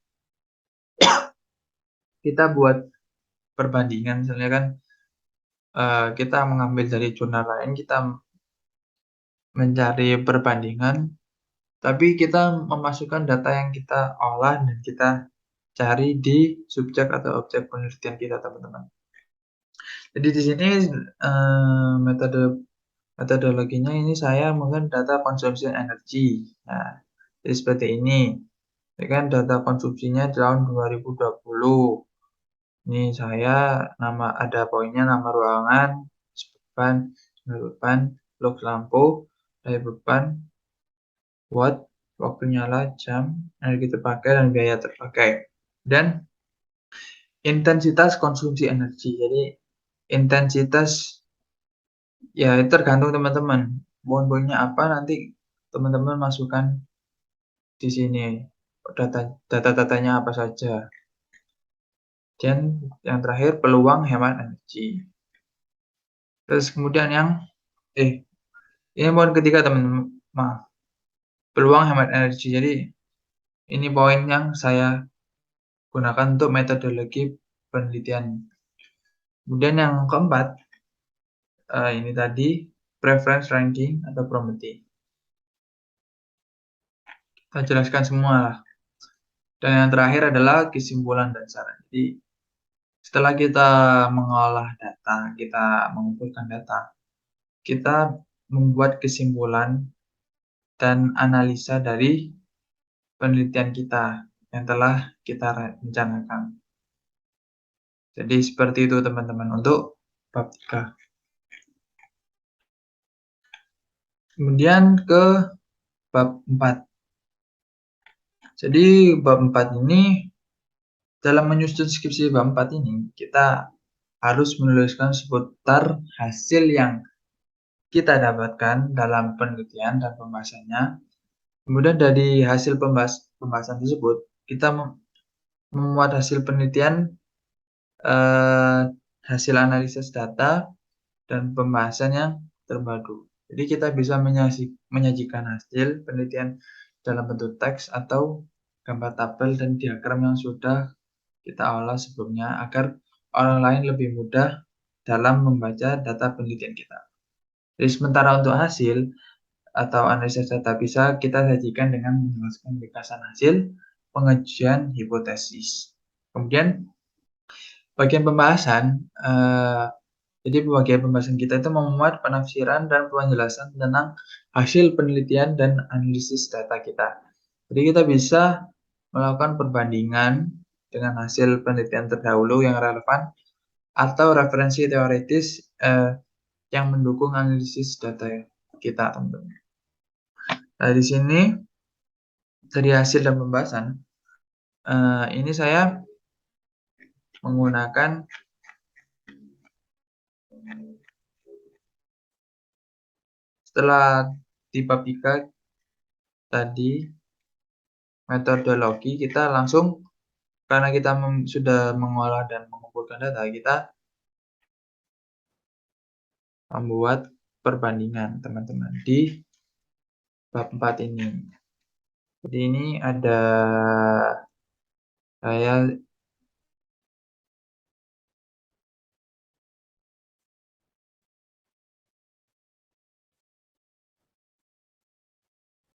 kita buat perbandingan, misalnya kan kita mengambil dari jurnal lain, kita mencari perbandingan, tapi kita memasukkan data yang kita olah dan kita cari di subjek atau objek penelitian kita, teman-teman. Jadi di sini metodologinya ini saya mungkin data konsumsi energi. Nah, jadi seperti ini. Ini kan data konsumsinya tahun 2020. Ini saya ada poinnya nama ruangan, beban, beban, lux lampu, daya beban, watt, waktu nyala, jam, energi terpakai, dan biaya terpakai. Dan intensitas konsumsi energi. Jadi intensitas ya itu tergantung teman-teman. Poin-poinnya apa nanti teman-teman masukkan di sini. Data-datanya apa saja. Dan yang terakhir peluang hemat energi. Terus kemudian ini poin ketiga teman-teman. Maaf. Peluang hemat energi. Jadi ini poin yang saya gunakan untuk metodologi penelitian. Kemudian yang keempat, ini tadi preference ranking atau Prometheus. Kita jelaskan semua lah. Dan yang terakhir adalah kesimpulan dan saran. Jadi setelah kita mengolah data, kita mengumpulkan data, kita membuat kesimpulan dan analisa dari penelitian kita yang telah kita rencanakan. Jadi seperti itu teman-teman untuk bab 3. Kemudian ke bab 4. Jadi bab 4 ini dalam menyusun skripsi bab 4 ini kita harus menuliskan seputar hasil yang kita dapatkan dalam penelitian dan pembahasannya. Kemudian dari hasil pembahasan tersebut kita membuat hasil penelitian, hasil analisis data, dan pembahasan yang terpadu. Jadi kita bisa menyajikan hasil penelitian dalam bentuk teks atau gambar tabel dan diagram yang sudah kita olah sebelumnya agar orang lain lebih mudah dalam membaca data penelitian kita. Jadi sementara untuk hasil atau analisis data bisa kita sajikan dengan menjelaskan ringkasan hasil pengajian hipotesis. Kemudian bagian pembahasan, jadi bagian pembahasan kita itu memuat penafsiran dan penjelasan tentang hasil penelitian dan analisis data kita. Jadi kita bisa melakukan perbandingan dengan hasil penelitian terdahulu yang relevan atau referensi teoritis yang mendukung analisis data kita, teman-teman. Nah, di sini dari hasil dan pembahasan, ini saya menggunakan setelah di bab 3 tadi metodologi, kita langsung karena kita sudah mengolah dan mengumpulkan data, kita membuat perbandingan, teman-teman, di bab 4 ini. Jadi ini ada saya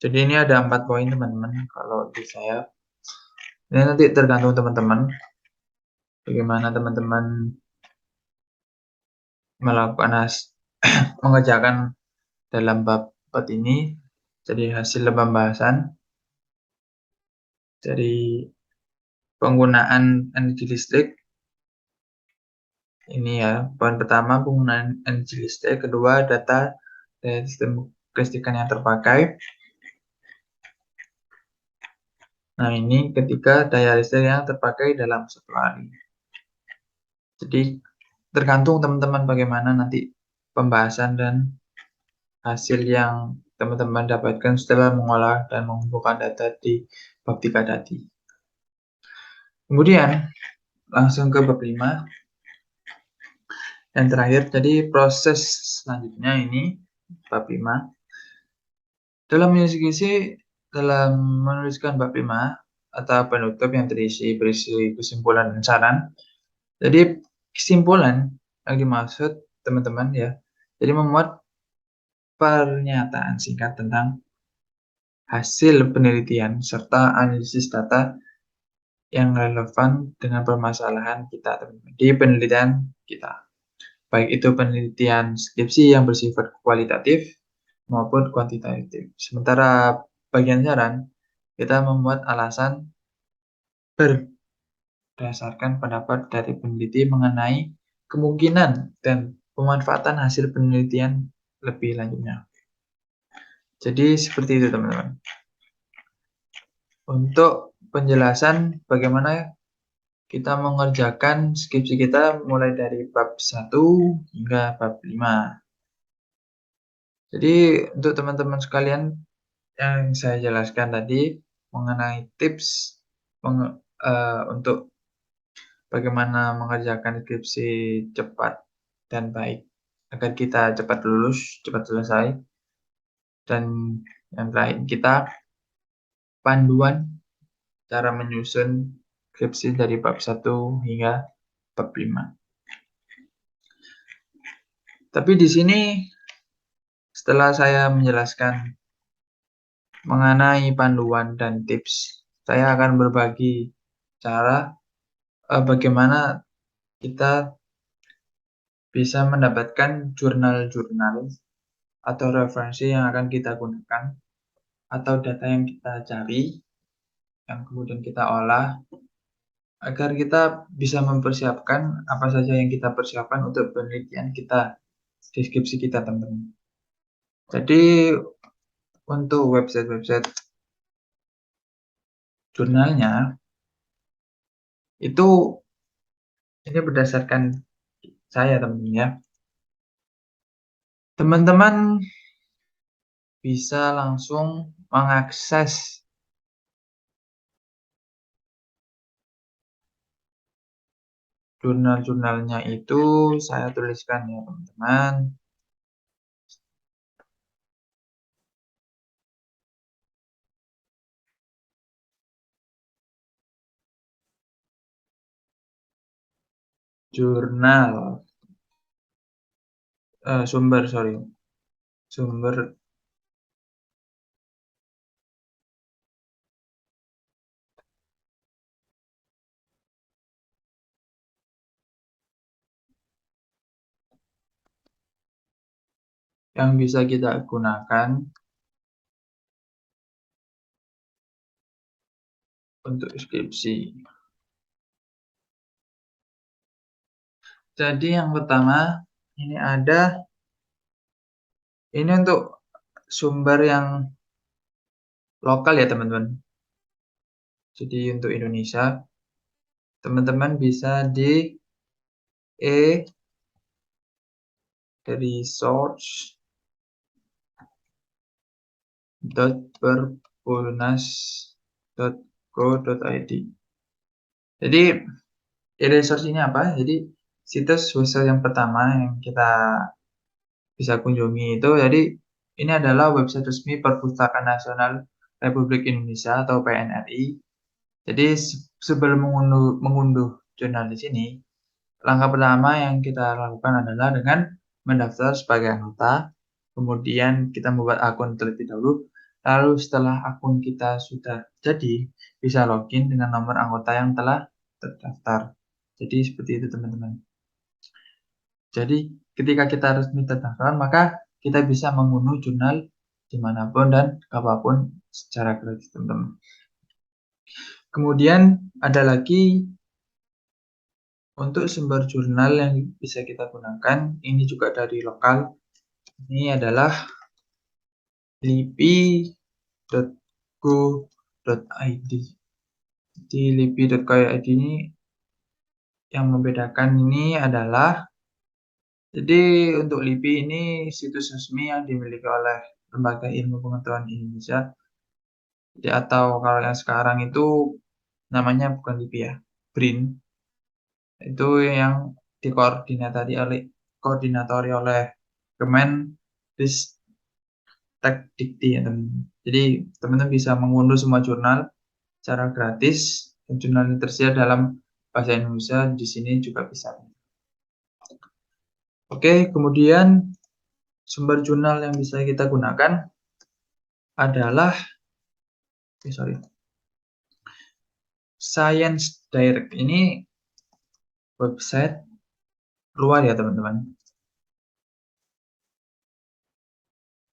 jadi ini ada 4 poin, teman-teman. Kalau di saya ini nanti tergantung teman-teman bagaimana teman-teman melakukan mengerjakan dalam bab 4 ini. Jadi hasil pembahasan dari penggunaan energi listrik ini ya, poin pertama penggunaan energi listrik, kedua data dari sistem kelistrikan yang terpakai. Nah, ini ketika daya listrik yang terpakai dalam satu hari. Jadi tergantung teman-teman bagaimana nanti pembahasan dan hasil yang teman-teman dapatkan setelah mengolah dan mengumpulkan data di bab 3 tadi. Kemudian langsung ke bab 5 yang terakhir. Jadi proses selanjutnya ini bab 5. Dalam menuliskan bab 5 atau penutup yang berisi kesimpulan dan saran. Jadi kesimpulan yang dimaksud teman-teman ya, jadi memuat pernyataan singkat tentang hasil penelitian serta analisis data yang relevan dengan permasalahan kita, teman-teman, di penelitian kita. Baik itu penelitian skripsi yang bersifat kualitatif maupun kuantitatif. Sementara bagian saran, kita membuat alasan berdasarkan pendapat dari peneliti mengenai kemungkinan dan pemanfaatan hasil penelitian lebih lanjutnya. Jadi seperti itu, teman-teman. Untuk penjelasan bagaimana kita mengerjakan skripsi kita mulai dari bab 1 hingga bab 5. Jadi untuk teman-teman sekalian yang saya jelaskan tadi mengenai tips untuk bagaimana mengerjakan skripsi cepat dan baik agar kita cepat lulus, cepat selesai. Dan yang lain kita panduan cara menyusun skripsi dari bab 1 hingga bab 5. Tapi di sini setelah saya menjelaskan mengenai panduan dan tips, saya akan berbagi cara bagaimana kita bisa mendapatkan jurnal-jurnal atau referensi yang akan kita gunakan atau data yang kita cari yang kemudian kita olah agar kita bisa mempersiapkan apa saja yang kita persiapkan untuk penelitian kita, deskripsi kita, teman-teman. Jadi untuk website-website jurnalnya itu ini berdasarkan saya, teman-teman ya. Teman-teman bisa langsung mengakses jurnal-jurnalnya itu saya tuliskan ya, teman-teman. Jurnal sumber, sorry. sumber yang bisa kita gunakan untuk skripsi. Jadi yang pertama ini untuk sumber yang lokal ya teman-teman. Jadi untuk Indonesia, teman-teman bisa di resource.perpulnas.go.id. Jadi e-resource ini apa? Jadi situs website yang pertama yang kita bisa kunjungi itu, jadi ini adalah website resmi Perpustakaan Nasional Republik Indonesia atau PNRI. Jadi sebelum mengunduh jurnal di sini, langkah pertama yang kita lakukan adalah dengan mendaftar sebagai anggota, kemudian kita membuat akun terlebih dahulu, lalu setelah akun kita sudah jadi, bisa login dengan nomor anggota yang telah terdaftar. Jadi seperti itu teman-teman. Jadi ketika kita resmi terdaftar, maka kita bisa mengunduh jurnal dimanapun dan kapanpun secara gratis teman-teman. Kemudian ada lagi untuk sumber jurnal yang bisa kita gunakan, ini juga dari lokal. Ini adalah lipi.go.id. Di lipi.go.id ini yang membedakan ini adalah, jadi untuk LIPI ini situs resmi yang dimiliki oleh Lembaga Ilmu Pengetahuan Indonesia. Jadi, atau kalau yang sekarang itu namanya bukan LIPI ya, BRIN. Itu yang dikoordinatori oleh Kemenristek-Dikti ya teman-teman. Jadi teman-teman bisa mengunduh semua jurnal secara gratis, dan jurnal ini tersedia dalam bahasa Indonesia, di sini juga bisa. Oke, kemudian sumber jurnal yang bisa kita gunakan adalah Science Direct. Ini website luar ya teman-teman.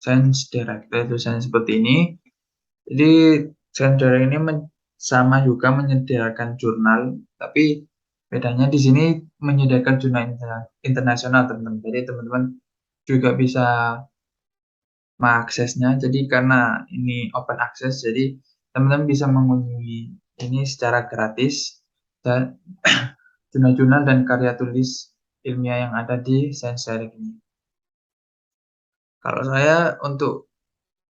Science Direct itu seperti ini. Jadi Science Direct ini sama juga menyediakan jurnal, tapi bedanya di sini menyediakan jurnal internasional teman-teman. Jadi teman-teman juga bisa mengaksesnya. Jadi karena ini open access, jadi teman-teman bisa mengunjungi ini secara gratis, dan jurnal-jurnal dan karya tulis ilmiah yang ada di Science Direct ini. Kalau saya untuk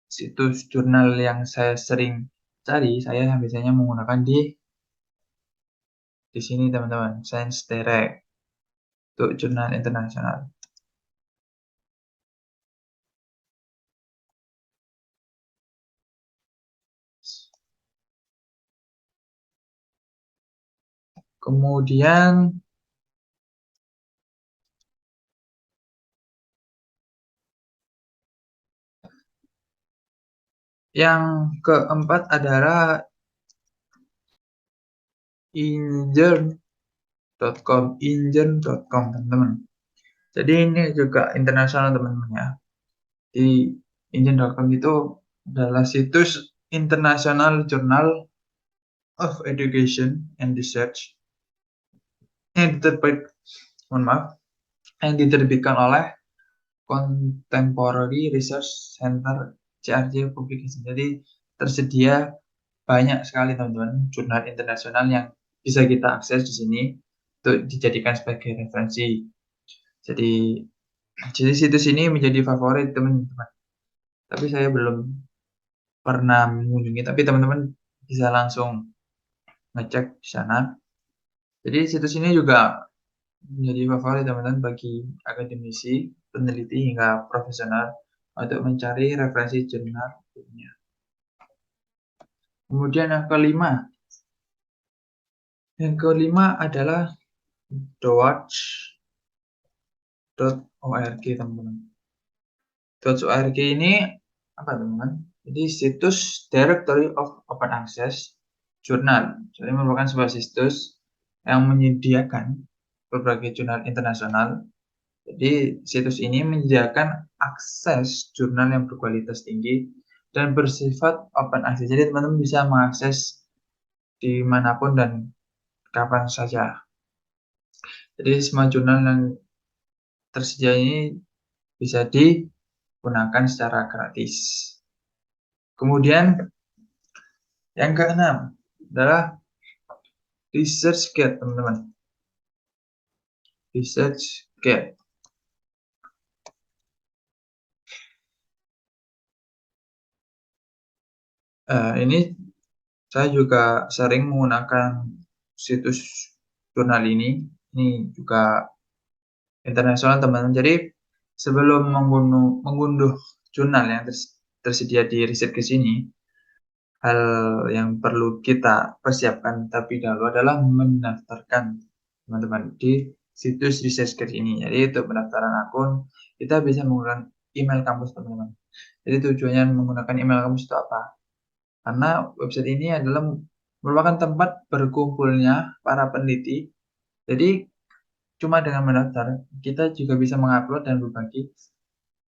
situs jurnal yang saya sering cari, saya biasanya menggunakan di sini teman-teman, Science Direct untuk jurnal internasional. Kemudian yang keempat adalah ingern.com teman-teman. Jadi ini juga internasional teman-teman ya. Di ingern.com itu adalah situs International Journal of Education and Research yang diterbitkan oleh Contemporary Research Center CRC Publication. Jadi tersedia banyak sekali teman-teman jurnal internasional yang bisa kita akses di sini untuk dijadikan sebagai referensi. Jadi situs ini menjadi favorit teman-teman. Tapi saya belum pernah mengunjungi, tapi teman-teman bisa langsung ngecek di sana. Jadi situs ini juga menjadi favorit teman-teman bagi akademisi, peneliti hingga profesional untuk mencari referensi jurnal ilmiah. Kemudian yang kelima adalah dowatch.org teman-teman. .org ini apa teman-teman? Jadi situs Directory of Open Access Journal. Jadi merupakan sebuah situs yang menyediakan berbagai jurnal internasional. Jadi situs ini menyediakan akses jurnal yang berkualitas tinggi dan bersifat open access. Jadi teman-teman bisa mengakses dimanapun dan kapan saja. Jadi semua jurnal yang tersedia ini bisa digunakan secara gratis. Kemudian yang keenam adalah ResearchGate, teman-teman. ResearchGate. Ini saya juga sering menggunakan situs jurnal ini. Ini juga internasional, teman-teman. Jadi sebelum mengunduh jurnal yang tersedia di ResearchGate ini, hal yang perlu kita persiapkan terlebih dahulu adalah mendaftarkan teman-teman di situs ResearchGate ini. Jadi untuk pendaftaran akun, kita bisa menggunakan email kampus, teman-teman. Jadi tujuannya menggunakan email kampus itu apa? Karena website ini adalah merupakan tempat berkumpulnya para peneliti. Jadi cuma dengan mendaftar, kita juga bisa mengupload dan berbagi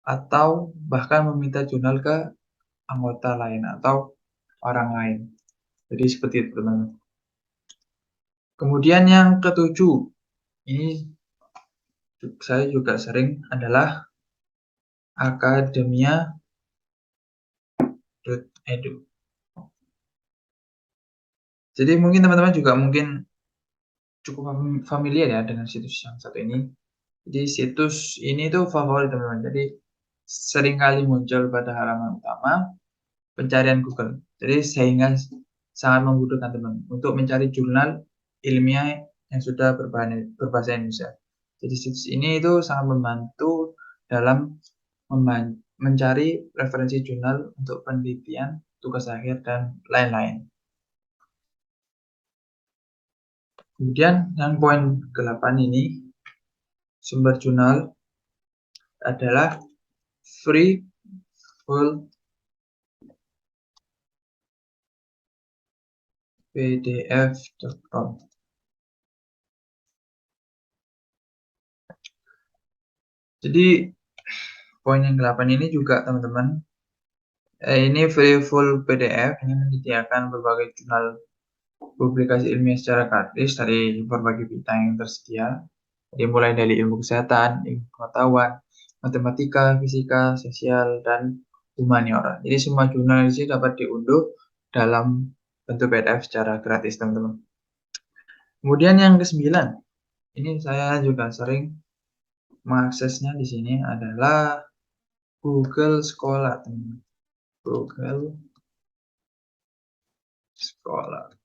atau bahkan meminta jurnal ke anggota lain atau orang lain. Jadi seperti itu, teman-teman. Kemudian yang ketujuh, ini saya juga sering adalah academia.edu. Jadi mungkin teman-teman juga mungkin cukup familiar ya dengan situs yang satu ini. Jadi situs ini tuh favorit teman-teman. Jadi seringkali muncul pada halaman utama pencarian Google. Jadi sehingga sangat memudahkan teman-teman untuk mencari jurnal ilmiah yang sudah berbahasa Indonesia. Jadi situs ini itu sangat membantu dalam mencari referensi jurnal untuk penelitian, tugas akhir, dan lain-lain. Kemudian yang poin ke-8 ini, sumber jurnal adalah free full pdf.com. Jadi poin yang ke-8 ini juga teman-teman, ini free full PDF, ini menyediakan berbagai jurnal publikasi ilmiah secara gratis dari berbagai bidang yang tersedia. Jadi mulai dari ilmu kesehatan, ilmu pengetahuan, matematika, fisika, sosial, dan humaniora. Jadi semua jurnal ini dapat diunduh dalam bentuk PDF secara gratis, teman-teman. Kemudian yang ke-9, ini saya juga sering mengaksesnya di sini adalah Google Scholar, teman-teman. Google Scholar.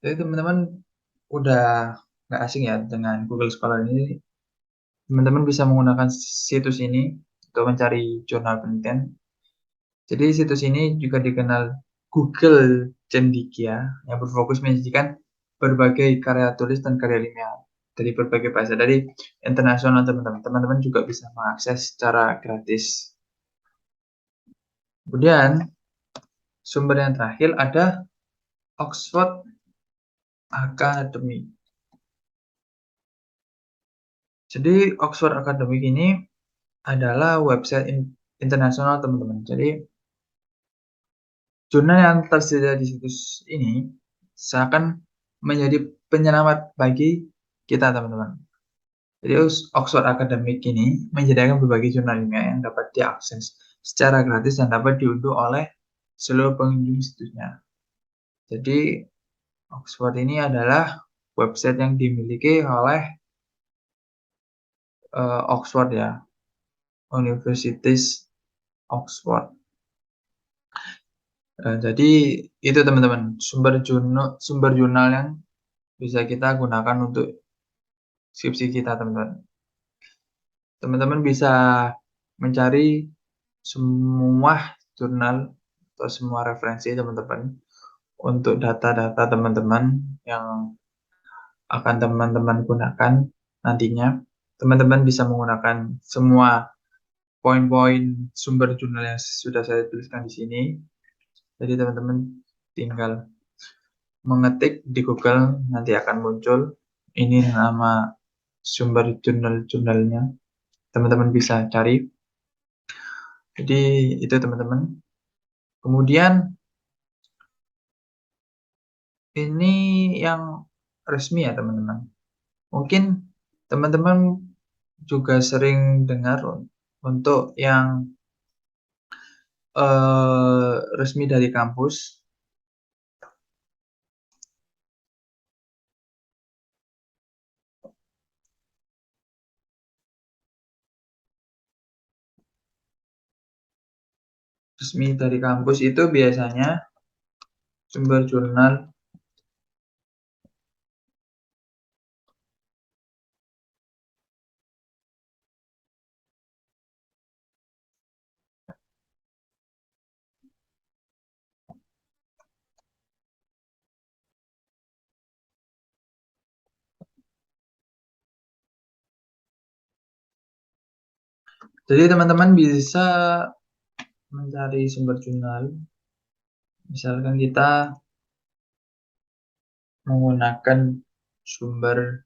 Jadi teman-teman udah nggak asing ya dengan Google Scholar ini. Teman-teman bisa menggunakan situs ini untuk mencari jurnal penelitian. Jadi situs ini juga dikenal Google Cendekia yang berfokus menyajikan berbagai karya tulis dan karya ilmiah dari berbagai bahasa dari internasional, teman-teman. Teman-teman juga bisa mengakses secara gratis. Kemudian sumber yang terakhir ada Oxford Academy. Jadi Oxford Academy ini adalah website internasional, teman-teman. Jadi jurnal yang tersedia di situs ini seakan menjadi penyelamat bagi kita, teman-teman. Jadi Oxford Academic ini menyediakan berbagai jurnal ilmiah yang dapat diakses secara gratis dan dapat diunduh oleh seluruh pengunjung situsnya. Jadi Oxford ini adalah website yang dimiliki oleh Oxford ya, Universities Oxford. Jadi itu teman-teman sumber jurnal yang bisa kita gunakan untuk skripsi kita, teman-teman. Teman-teman bisa mencari semua jurnal atau semua referensi teman-teman untuk data-data teman-teman yang akan teman-teman gunakan nantinya. teman-teman bisa menggunakan semua poin-poin sumber jurnal yang sudah saya tuliskan di sini. Jadi teman-teman tinggal mengetik di Google, nanti akan muncul ini nama sumber jurnal-jurnalnya. Teman-teman bisa cari. Jadi itu teman-teman. Kemudian ini yang resmi ya teman-teman. Mungkin teman-teman juga sering dengar untuk yang resmi dari kampus. Resmi dari kampus itu biasanya sumber jurnal. Jadi teman-teman bisa mencari sumber jurnal. Misalkan kita menggunakan sumber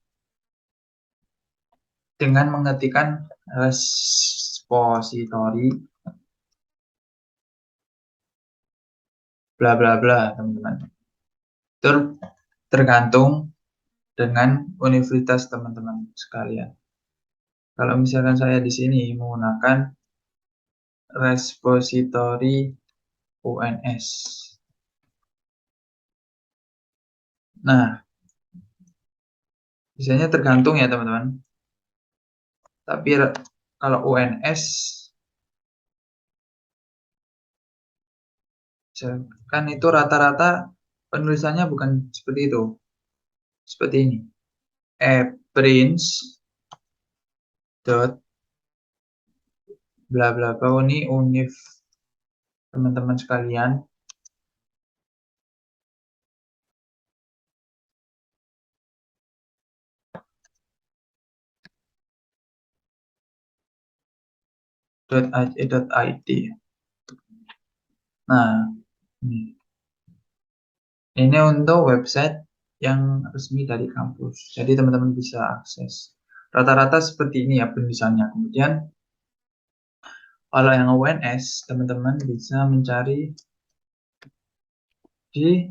dengan mengetikkan repository bla bla bla teman-teman. Tergantung dengan universitas teman-teman sekalian. Kalau misalkan saya di sini menggunakan repository UNS. Nah, biasanya tergantung ya teman-teman. Tapi kalau UNS kan itu rata-rata penulisannya bukan seperti itu. Seperti ini. Prince dot bla bla bla ini univ teman-teman sekalian. .ac.id. Nah, ini untuk website yang resmi dari kampus. Jadi teman-teman bisa akses. Rata-rata seperti ini ya penulisannya. Kemudian kalau yang UNS, teman-teman bisa mencari di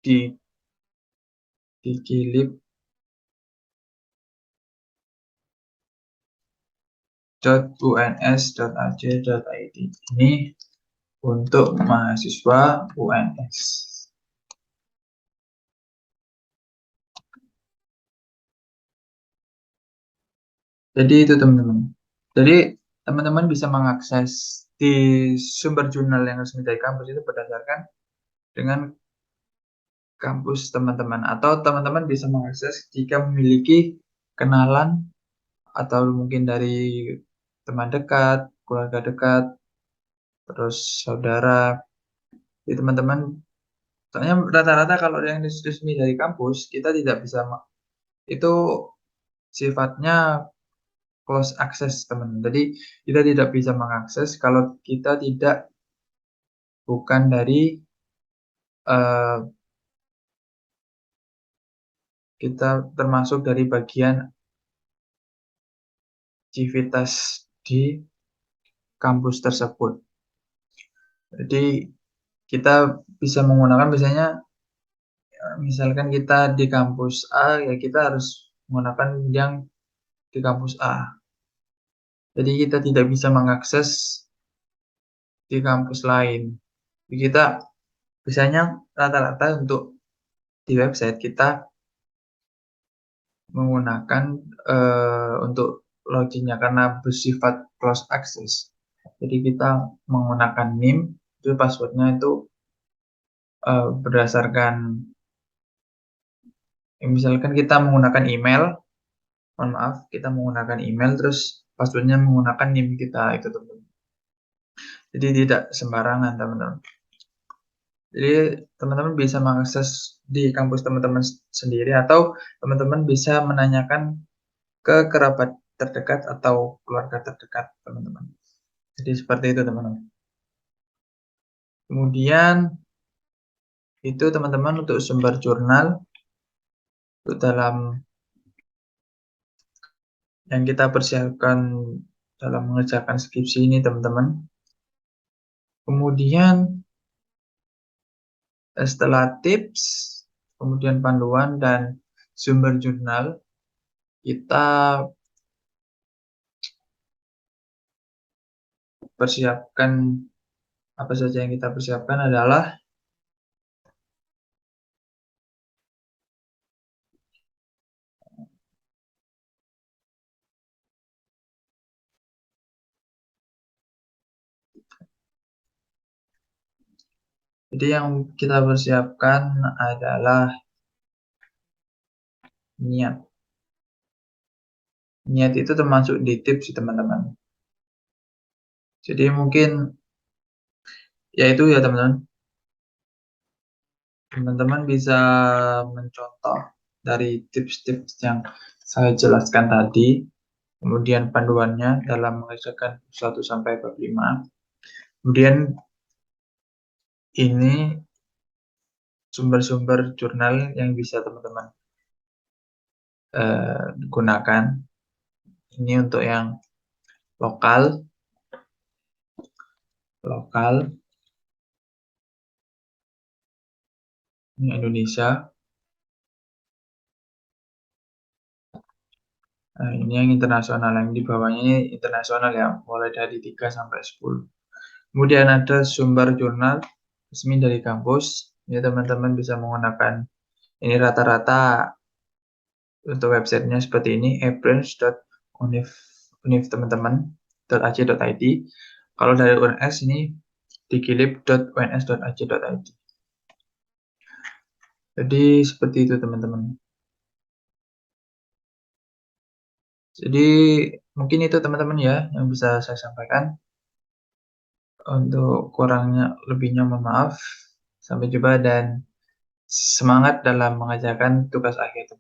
di gilib.uns.ac.id. Ini untuk mahasiswa UNS. Jadi itu teman-teman. Jadi teman-teman bisa mengakses di sumber jurnal yang resmi dari kampus itu berdasarkan dengan kampus teman-teman, atau teman-teman bisa mengakses jika memiliki kenalan atau mungkin dari teman dekat, keluarga dekat, terus saudara. Jadi teman-teman, soalnya rata-rata kalau yang resmi dari kampus kita tidak bisa, itu sifatnya close access teman-teman. Jadi kita tidak bisa mengakses kalau kita tidak bukan dari kita termasuk dari bagian aktivitas di kampus tersebut. Jadi kita bisa menggunakan misalnya misalkan kita di kampus A ya kita harus menggunakan yang di kampus A. Jadi kita tidak bisa mengakses di kampus lain. Jadi kita biasanya rata-rata untuk di website kita menggunakan untuk loginnya karena bersifat close access. Jadi kita menggunakan NIM, itu passwordnya itu berdasarkan misalkan kita menggunakan email, mohon maaf, kita menggunakan email terus passwordnya menggunakan NIM kita itu teman-teman. Jadi tidak sembarangan teman-teman. Jadi teman-teman bisa mengakses di kampus teman-teman sendiri atau teman-teman bisa menanyakan ke kerabat terdekat atau keluarga terdekat teman-teman. Jadi seperti itu teman-teman. Kemudian itu teman-teman untuk sumber jurnal untuk dalam yang kita persiapkan dalam mengerjakan skripsi ini teman-teman. Kemudian setelah tips, kemudian panduan dan sumber jurnal, kita persiapkan apa saja yang kita persiapkan adalah jadi yang kita persiapkan adalah niat. Niat itu termasuk di tips teman-teman. Jadi mungkin ya itu ya teman-teman. Teman-teman bisa mencontoh dari tips-tips yang saya jelaskan tadi, kemudian panduannya dalam mengerjakan 1 sampai bab 5. Kemudian ini sumber-sumber jurnal yang bisa teman-teman gunakan. Ini untuk yang lokal, ini Indonesia. Nah, ini yang internasional, yang di bawahnya ini internasional ya, mulai dari 3 sampai 10. Kemudian ada sumber jurnal resmi dari kampus. Ya, teman-teman bisa menggunakan ini rata-rata untuk websitenya seperti ini, aprills.univ teman-teman .ac.id. Kalau dari UNS ini digilib.uns.ac.id. Jadi seperti itu teman-teman. Jadi mungkin itu teman-teman ya yang bisa saya sampaikan. Untuk kurangnya lebihnya mohon maaf. Sampai jumpa dan semangat dalam mengerjakan tugas akhir.